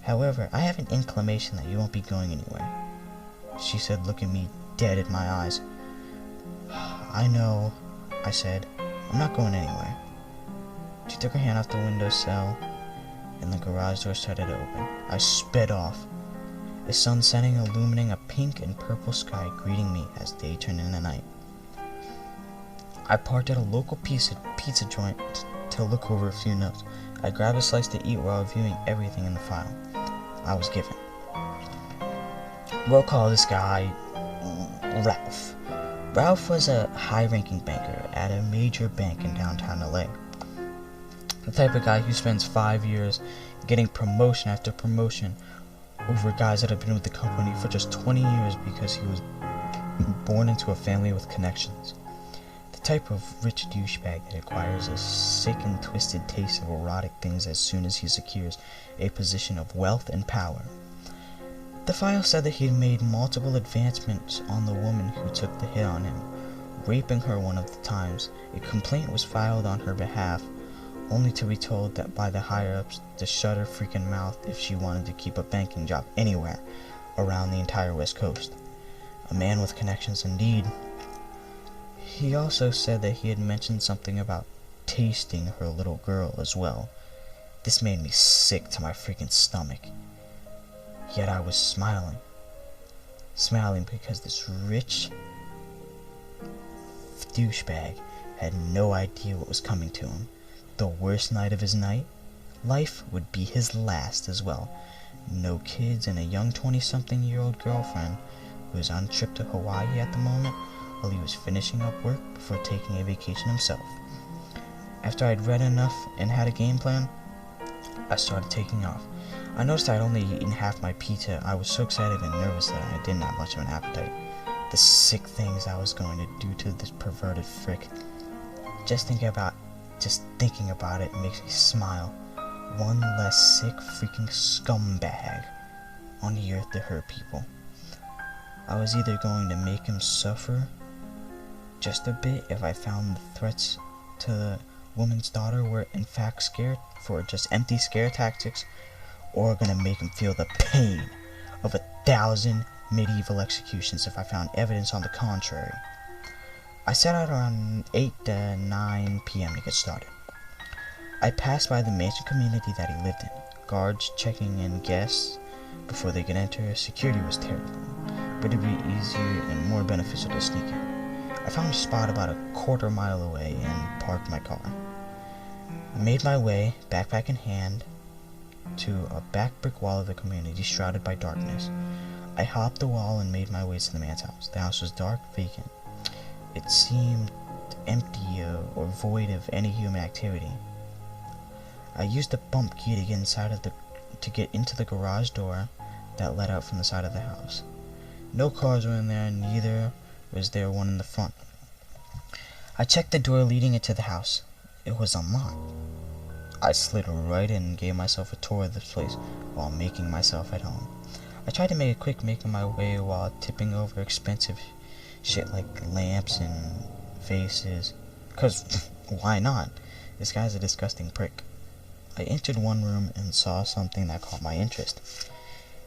However, I have an inclination that you won't be going anywhere," she said, looking me dead in my eyes. "I know," I said. "I'm not going anywhere." She took her hand off the windowsill, and the garage door started to open. I sped off, the sun setting, illumining a pink and purple sky, greeting me as day turned into night. I parked at a local pizza joint to look over a few notes. I grabbed a slice to eat while reviewing everything in the file I was given. We'll call this guy Ralph. Ralph was a high-ranking banker at a major bank in downtown LA. The type of guy who spends 5 years getting promotion after promotion over guys that have been with the company for just 20 years because he was born into a family with connections. The type of rich douchebag that acquires a sick and twisted taste of erotic things as soon as he secures a position of wealth and power. The file said that he had made multiple advancements on the woman who took the hit on him, raping her one of the times. A complaint was filed on her behalf, only to be told that by the higher-ups to shut her freaking mouth if she wanted to keep a banking job anywhere around the entire West Coast. A man with connections indeed. He also said that he had mentioned something about tasting her little girl as well. This made me sick to my freaking stomach. Yet I was smiling. Smiling because this rich douchebag had no idea what was coming to him. The worst night of his life would be his last as well. No kids and a young 20-something-year-old girlfriend who was on a trip to Hawaii at the moment while he was finishing up work before taking a vacation himself. After I'd read enough and had a game plan, I started taking off. I noticed I'd only eaten half my pizza. I was so excited and nervous that I didn't have much of an appetite. The sick things I was going to do to this perverted frick. Just thinking about it makes me smile. One less sick freaking scumbag on the earth to hurt people. I was either going to make him suffer just a bit if I found the threats to the woman's daughter were in fact scared for just empty scare tactics, or gonna make him feel the pain of 1,000 medieval executions if I found evidence on the contrary. I set out around 8 to 9 p.m. to get started. I passed by the mansion community that he lived in. Guards checking in guests before they could enter. Security was terrible, but it'd be easier and more beneficial to sneak in. I found a spot about a quarter mile away and parked my car. I made my way, backpack in hand, to a back brick wall of the community shrouded by darkness. I hopped the wall and made my way to the man's house. The house was dark, vacant. It seemed empty or void of any human activity. I used a bump key to get into the garage door that led out from the side of the house. No cars were in there, neither was there one in the front. I checked the door leading into the house. It was unlocked. I slid right in and gave myself a tour of the place while making myself at home. I tried to make a quick making my way while tipping over expensive shit like lamps and vases. 'Cause why not? This guy's a disgusting prick. I entered one room and saw something that caught my interest.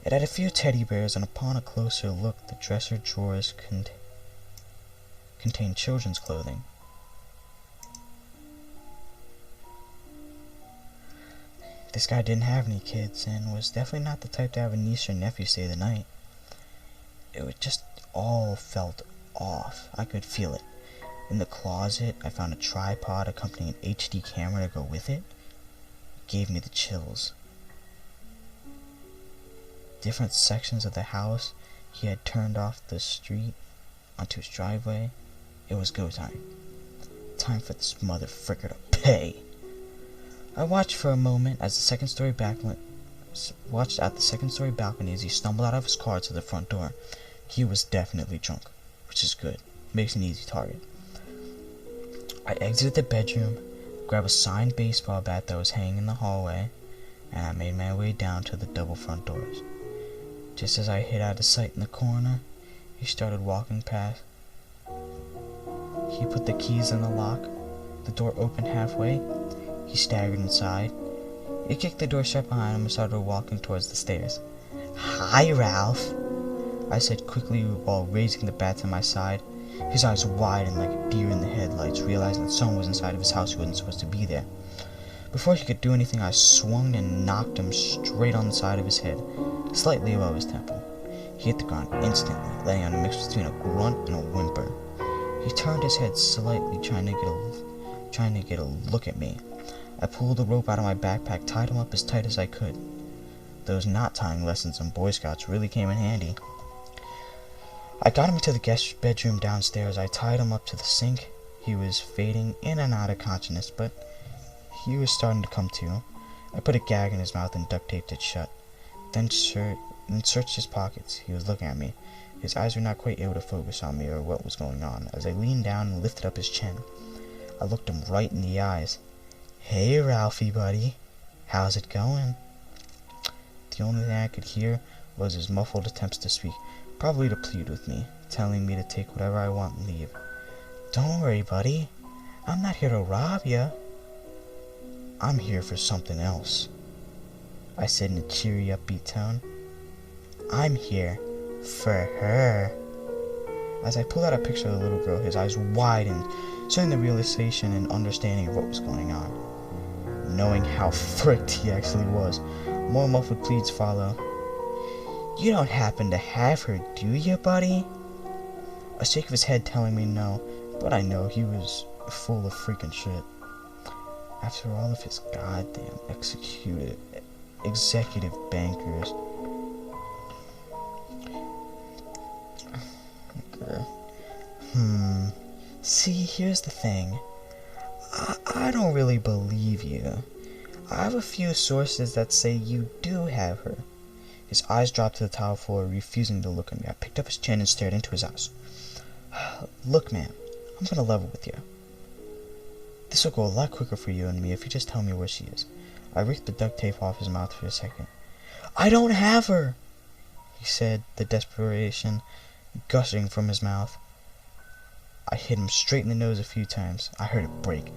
It had a few teddy bears, and upon a closer look, the dresser drawers contained children's clothing. This guy didn't have any kids and was definitely not the type to have a niece or nephew stay the night. It was just all felt off. I could feel it. In the closet, I found a tripod accompanying an HD camera to go with it. It gave me the chills. Different sections of the house, he had turned off the street onto his driveway. It was go time. Time for this motherfricker to pay. I watched for a moment as the second-story balcony as he stumbled out of his car to the front door. He was definitely drunk, which is good. Makes an easy target. I exited the bedroom, grabbed a signed baseball bat that was hanging in the hallway, and I made my way down to the double front doors. Just as I hid out of sight in the corner, he started walking past. He put the keys in the lock. The door opened halfway. He staggered inside. He kicked the door shut behind him and started walking towards the stairs. "Hi, Ralph," I said quickly while raising the bat to my side. His eyes widened like a deer in the headlights, realizing that someone was inside of his house who wasn't supposed to be there. Before he could do anything, I swung and knocked him straight on the side of his head, slightly above his temple. He hit the ground instantly, letting out a mix between a grunt and a whimper. He turned his head slightly, trying to get a look at me. I pulled the rope out of my backpack, tied him up as tight as I could. Those knot tying lessons in Boy Scouts really came in handy. I got him into the guest bedroom downstairs. I tied him up to the sink. He was fading in and out of consciousness, but he was starting to come to. I put a gag in his mouth and duct taped it shut. Then searched his pockets. He was looking at me. His eyes were not quite able to focus on me or what was going on. As I leaned down and lifted up his chin, I looked him right in the eyes. "Hey, Ralphie, buddy. How's it going?" The only thing I could hear was his muffled attempts to speak, probably to plead with me, telling me to take whatever I want and leave. "Don't worry, buddy. I'm not here to rob ya. I'm here for something else," I said in a cheery, upbeat tone. "I'm here for her." As I pulled out a picture of the little girl, his eyes widened, showing the realization and understanding of what was going on. Knowing how fricked he actually was, more muffled pleads follow. "You don't happen to have her, do you, buddy?" A shake of his head telling me no, but I know he was full of freaking shit. After all of his goddamn executive bankers. See, here's the thing. I don't really believe you. I have a few sources that say you do have her. His eyes dropped to the tile floor, refusing to look at me. I picked up his chin and stared into his eyes. "Look, man, I'm gonna level with you. This will go a lot quicker for you and me if you just tell me where she is." I ripped the duct tape off his mouth for a second. "I don't have her," he said, the desperation gushing from his mouth. I hit him straight in the nose a few times. I heard it break,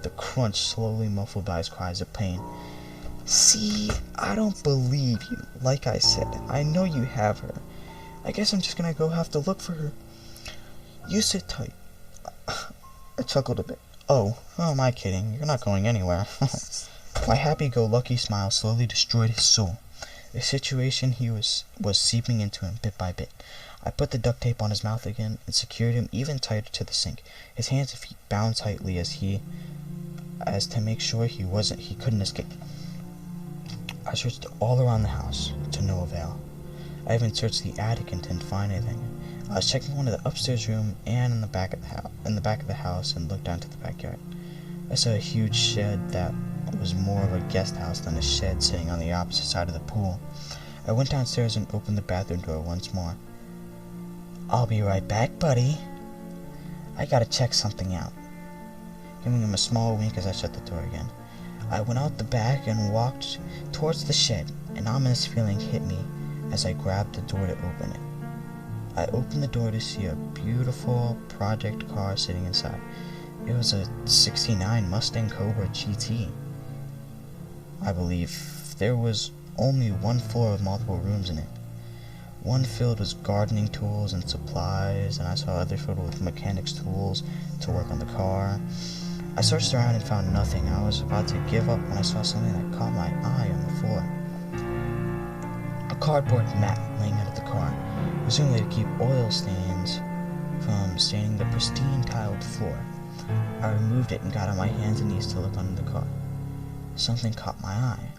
the crunch slowly muffled by his cries of pain. "See, I don't believe you. Like I said, I know you have her. I guess I'm just gonna go have to look for her. You sit tight." I chuckled a bit. Oh, who am I kidding? You're not going anywhere." My happy-go-lucky smile slowly destroyed his soul. The situation he was seeping into him bit by bit. I put the duct tape on his mouth again and secured him even tighter to the sink. His hands and feet bound tightly as to make sure he couldn't escape. I searched all around the house, to no avail. I even searched the attic and didn't find anything. I was checking one of the upstairs room and in the back of the house and looked down to the backyard. I saw a huge shed that was more of a guest house than a shed sitting on the opposite side of the pool. I went downstairs and opened the bathroom door once more. "I'll be right back, buddy. I gotta check something out," giving him a small wink as I shut the door again. I went out the back and walked towards the shed. An ominous feeling hit me as I grabbed the door to open it. I opened the door to see a beautiful project car sitting inside. It was a '69 Mustang Cobra GT. I believe there was only one floor with multiple rooms in it. One filled with gardening tools and supplies, and I saw others filled with mechanics tools to work on the car. I searched around and found nothing. I was about to give up when I saw something that caught my eye on the floor. A cardboard mat laying under the car, presumably to keep oil stains from staining the pristine tiled floor. I removed it and got on my hands and knees to look under the car. Something caught my eye.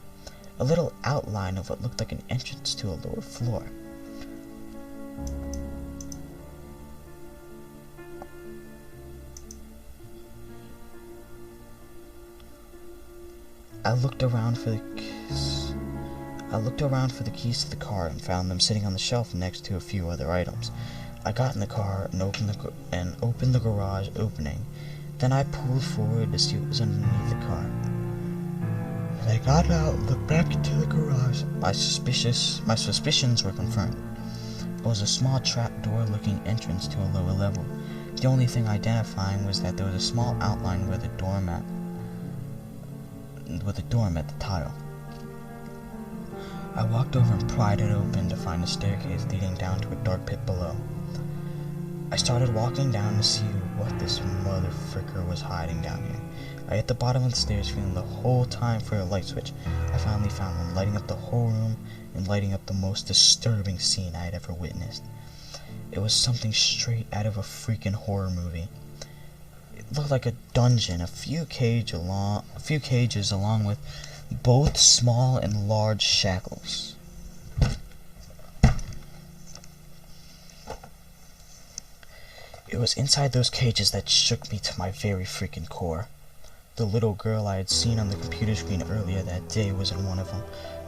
A little outline of what looked like an entrance to a lower floor. I looked around for the keys to the car and found them sitting on the shelf next to a few other items. I got in the car and opened the garage opening. Then I pulled forward to see what was underneath the car. As I got out and looked back into the garage, my suspicions were confirmed. It was a small trapdoor-looking entrance to a lower level. The only thing identifying was that there was a small outline where the door met the tile. I walked over and pried it open to find a staircase leading down to a dark pit below. I started walking down to see what this motherfricker was hiding down here. I hit the bottom of the stairs, feeling the whole time for a light switch. I finally found one, lighting up the whole room and lighting up the most disturbing scene I had ever witnessed. It was something straight out of a freaking horror movie. It looked like a dungeon, a few cages along with both small and large shackles. It was inside those cages that shook me to my very freaking core. The little girl I had seen on the computer screen earlier that day was in one of them.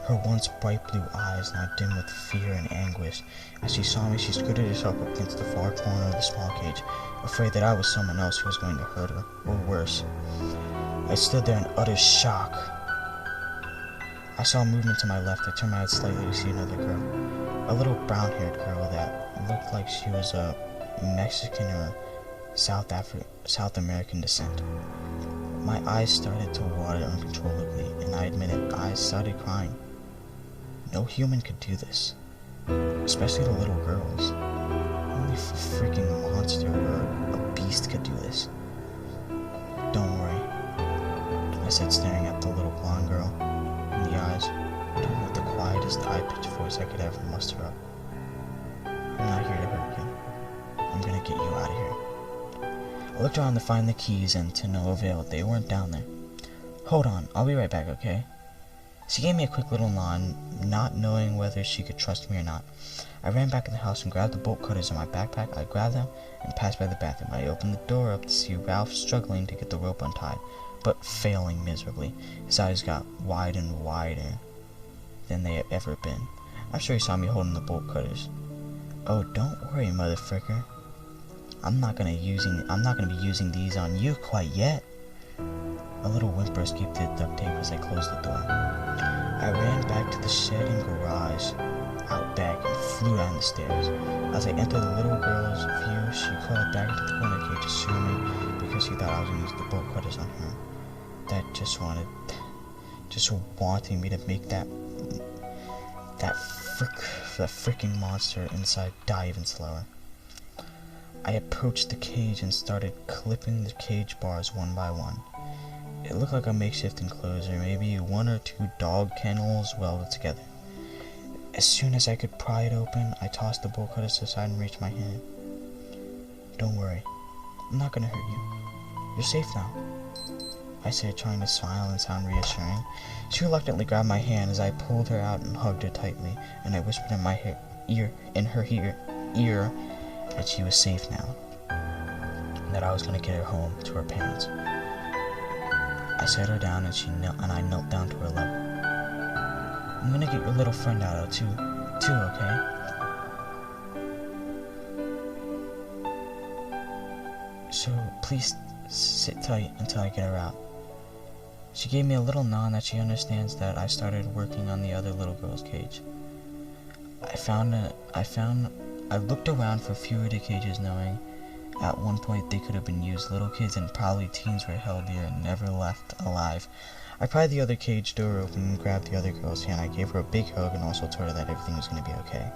Her once bright blue eyes now dim with fear and anguish. As she saw me, she scooted herself up against the far corner of the small cage, afraid that I was someone else who was going to hurt her, or worse. I stood there in utter shock. I saw movement to my left. I turned my head slightly to see another girl. A little brown-haired girl that looked like she was a Mexican or South American descent. My eyes started to water uncontrollably, and I admitted I started crying. No human could do this, especially the little girls. Only a freaking monster or a beast could do this. Don't worry, I said, staring at the little blonde girl in the eyes, talking with the quietest high-pitched voice I could ever muster up. I'm not here to hurt you. I'm gonna get you out of here. I looked around to find the keys, and to no avail, they weren't down there. Hold on, I'll be right back, okay? She gave me a quick little nod, not knowing whether she could trust me or not. I ran back in the house and grabbed the bolt cutters in my backpack. I grabbed them and passed by the bathroom. I opened the door up to see Ralph struggling to get the rope untied, but failing miserably. His eyes got wide and wider than they had ever been. I'm sure he saw me holding the bolt cutters. Oh, don't worry, motherfricker. I'm not gonna be using these on you quite yet. A little whimper escaped through the duct tape as I closed the door. I ran back to the shed and garage, out back, and flew down the stairs. As I entered the little girl's view, she crawled back into the corner cage, assuming because she thought I was gonna use the bolt cutters on her. That just wanting me to make that freaking monster inside die even slower. I approached the cage and started clipping the cage bars one by one. It looked like a makeshift enclosure, maybe one or two dog kennels welded together. As soon as I could pry it open, I tossed the bolt cutters to the side and reached my hand. Don't worry, I'm not gonna hurt you. You're safe now, I said, trying to smile and sound reassuring. She reluctantly grabbed my hand as I pulled her out and hugged her tightly, and I whispered in her ear that she was safe now, and that I was going to get her home to her parents. I set her down and I knelt down to her level. I'm going to get your little friend out too, okay? So please sit tight until I get her out. She gave me a little nod that she understands that I started working on the other little girl's cage. I looked around for fewer to cages, knowing at one point they could have been used. Little kids and probably teens were held here and never left alive. I pried the other cage door open and grabbed the other girl's hand. I gave her a big hug and also told her that everything was going to be okay.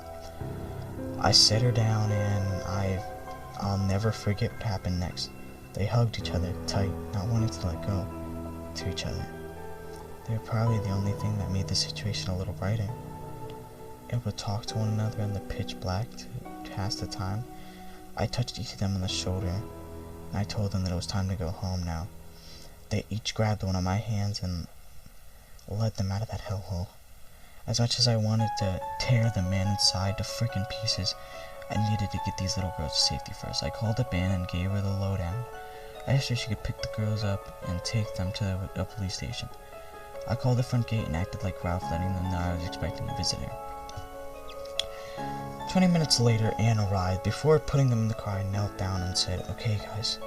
I set her down, and I'll never forget what happened next. They hugged each other tight, not wanting to let go to each other. They were probably the only thing that made the situation a little brighter. Able to talk to one another in the pitch black to pass the time, I touched each of them on the shoulder, and I told them that it was time to go home now. They each grabbed one of my hands and led them out of that hellhole. As much as I wanted to tear the man inside to frickin' pieces, I needed to get these little girls to safety first. I called up Ann and gave her the lowdown. I asked her if she could pick the girls up and take them to a police station. I called the front gate and acted like Ralph, letting them know I was expecting a visitor. 20 minutes later, Ann arrived. Before putting them in the car, I knelt down and said, "Okay, guys,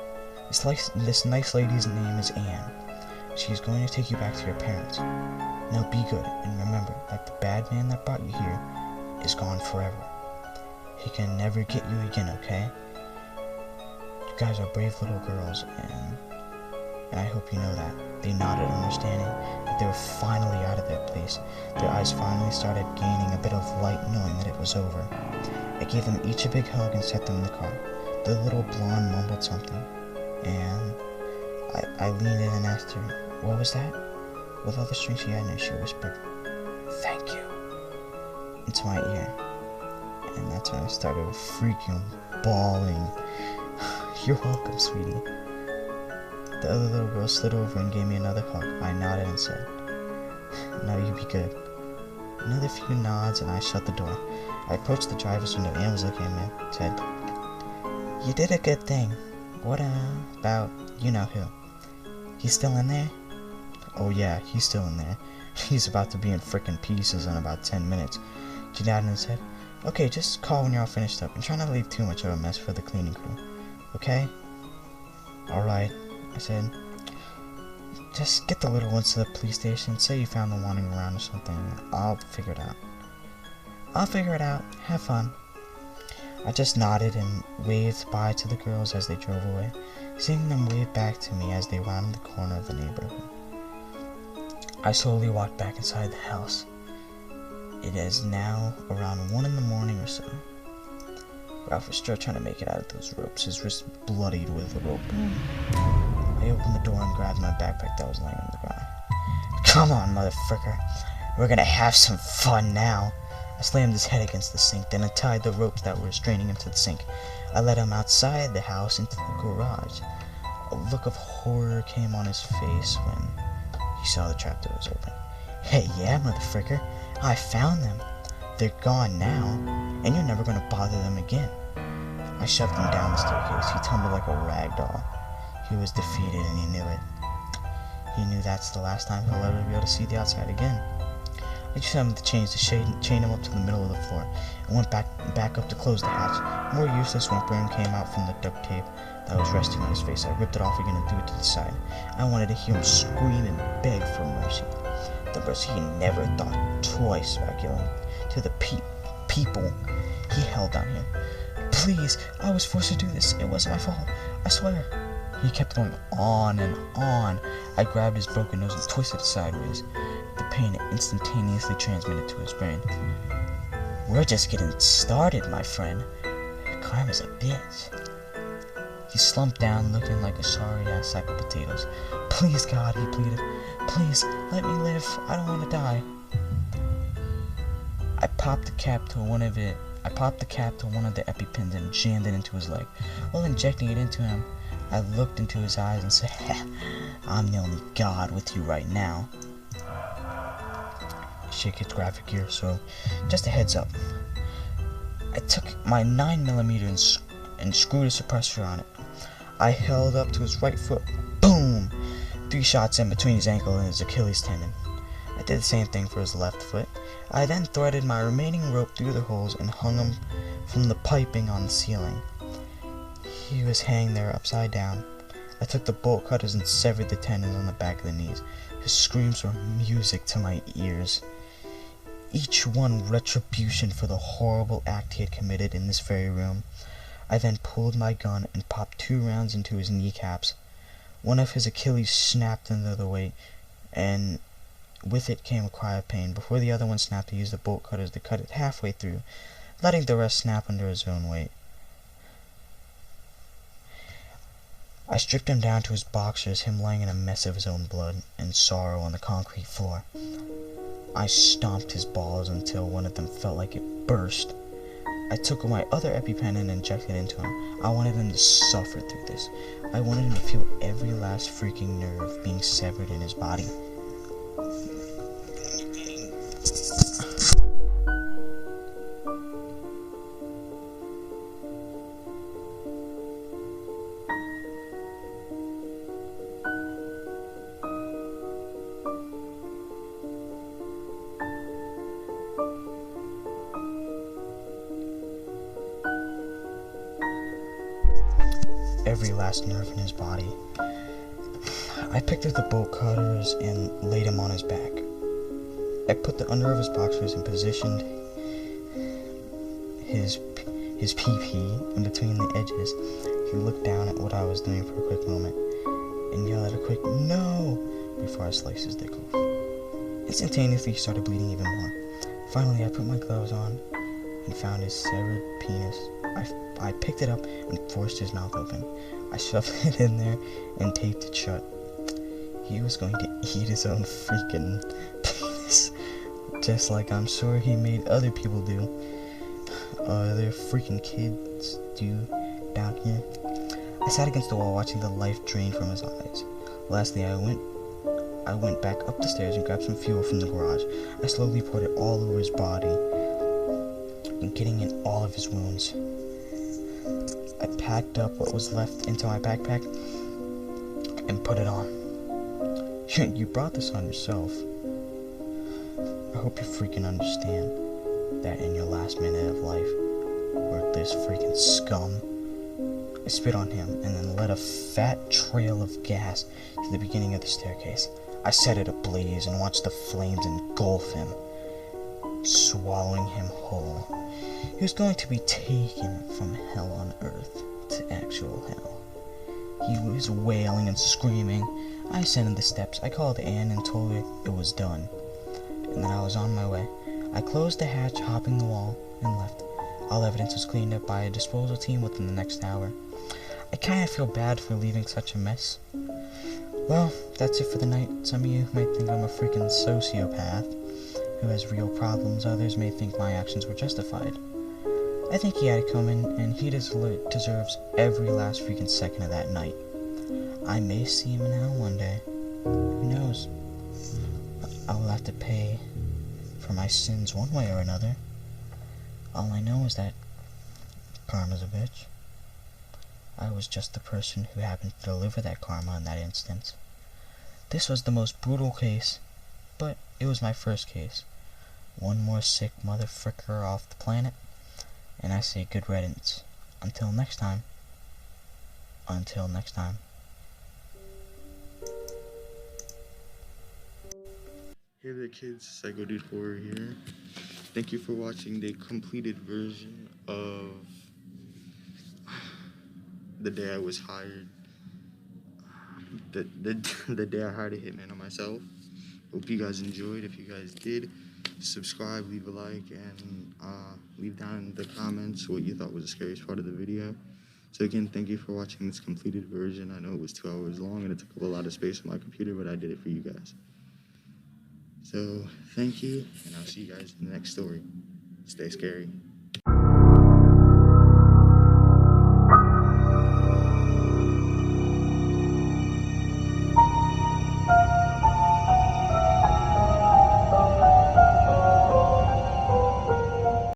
this nice lady's name is Ann. She's going to take you back to your parents. Now be good, and remember that the bad man that brought you here is gone forever. He can never get you again, okay? You guys are brave little girls, and I hope you know that." They nodded, understanding that they were finally out of that place. Their eyes finally started gaining a bit of light, knowing that it was over. I gave them each a big hug and set them in the car. The little blonde mumbled something, and I leaned in and asked her, "What was that?" With all the strength she had in her, she whispered, "Thank you," into my ear. And that's when I started freaking bawling. "You're welcome, sweetie." The other little girl slid over and gave me another hug. I nodded and said, "Now you be good." Another few nods and I shut the door. I approached the driver's window. Ann was looking at me and said, "You did a good thing. What about you-know-who? He's still in there?" "Oh yeah, he's still in there. He's about to be in frickin' pieces in about 10 minutes. She nodded and said, "Okay, just call when you're all finished up and try not to leave too much of a mess for the cleaning crew. Okay?" "Alright," I said. "Just get the little ones to the police station. Say you found them wandering around or something. I'll figure it out." "I'll figure it out. Have fun." I just nodded and waved bye to the girls as they drove away, seeing them wave back to me as they rounded the corner of the neighborhood. I slowly walked back inside the house. It is now around 1 in the morning or so. Ralph was still trying to make it out of those ropes, his wrist bloodied with the rope. I opened the door and grabbed my backpack that was laying on the ground. "Come on, motherfucker. We're gonna have some fun now." I slammed his head against the sink, then untied the ropes that were restraining him to the sink. I led him outside the house into the garage. A look of horror came on his face when he saw the trapdoor was open. "Hey, yeah, motherfucker. I found them. They're gone now, and you're never gonna bother them again." I shoved him down the staircase. He tumbled like a rag doll. He was defeated, and he knew it. He knew that's the last time he'll ever be able to see the outside again. I just had him to chain him up to the middle of the floor, and went back up to close the hatch. More useless whimpering came out from the duct tape that was resting on his face. I ripped it off again and threw it to the side. I wanted to hear him scream and beg for mercy. The mercy he never thought twice about giving to the people he held down here. "Please, I was forced to do this. It wasn't my fault. I swear." He kept going on and on. I grabbed his broken nose and twisted it sideways. The pain instantaneously transmitted to his brain. "We're just getting started, my friend. Crime is a bitch." He slumped down, looking like a sorry-ass sack of potatoes. "Please, God," he pleaded. "Please, let me live. I don't want to die." I popped the cap to one of the EpiPens and jammed it into his leg. While injecting it into him, I looked into his eyes and said, "I'm the only God with you right now." Shit gets graphic here, so just a heads up. I took my 9mm and screwed a suppressor on it. I held up to his right foot. Boom! 3 shots in between his ankle and his Achilles tendon. I did the same thing for his left foot. I then threaded my remaining rope through the holes and hung him from the piping on the ceiling. He was hanging there upside down. I took the bolt cutters and severed the tendons on the back of the knees. His screams were music to my ears, each one retribution for the horrible act he had committed in this very room. I then pulled my gun and popped 2 rounds into his kneecaps. One of his Achilles snapped under the weight, and with it came a cry of pain. Before the other one snapped, he used the bolt cutters to cut it halfway through, letting the rest snap under his own weight. I stripped him down to his boxers, him lying in a mess of his own blood and sorrow on the concrete floor. I stomped his balls until one of them felt like it burst. I took my other EpiPen and injected into him. I wanted him to suffer through this. I wanted him to feel every last freaking nerve being severed in his body. Every last nerve in his body. I picked up the bolt cutters and laid him on his back. I put the under of his boxers and positioned his PP in between the edges. He looked down at what I was doing for a quick moment and yelled a quick "No!" before I sliced his dick off. Instantaneously, he started bleeding even more. Finally, I put my gloves on and found his severed penis. I picked it up and forced his mouth open. I shoved it in there and taped it shut. He was going to eat his own freaking penis, just like I'm sure he made other people do. Other freaking kids do down here. I sat against the wall watching the life drain from his eyes. Lastly, I went back up the stairs and grabbed some fuel from the garage. I slowly poured it all over his body and getting in all of his wounds. I packed up what was left into my backpack and put it on. You brought this on yourself. I hope you freaking understand that in your last minute of life, with this freaking scum. I spit on him and then let a fat trail of gas to the beginning of the staircase. I set it ablaze and watched the flames engulf him, swallowing him whole. He was going to be taken from hell on earth to actual hell. He was wailing and screaming. I ascended the steps. I called Anne and told her it was done. And then I was on my way. I closed the hatch, hopping the wall, and left. All evidence was cleaned up by a disposal team within the next hour. I kind of feel bad for leaving such a mess. Well, that's it for the night. Some of you might think I'm a freaking sociopath who has real problems. Others may think my actions were justified. I think he had it coming, and he deserves every last freaking second of that night. I may see him in hell one day. Who knows? I will have to pay for my sins one way or another. All I know is that karma's a bitch. I was just the person who happened to deliver that karma in that instance. This was the most brutal case, but it was my first case. One more sick motherfricker off the planet, and I say good riddance. Until next time. Until next time. Hey there kids, Psycho Dude Horror here. Thank you for watching the completed version of the day I was hired. The day I hired a hitman on myself. Hope you guys enjoyed. If you guys did, subscribe, leave a like, and leave down in the comments what you thought was the scariest part of the video. So again, thank you for watching this completed version. I know it was 2 hours long and it took up a lot of space on my computer, but I did it for you guys. So thank you, and I'll see you guys in the next story. Stay scary.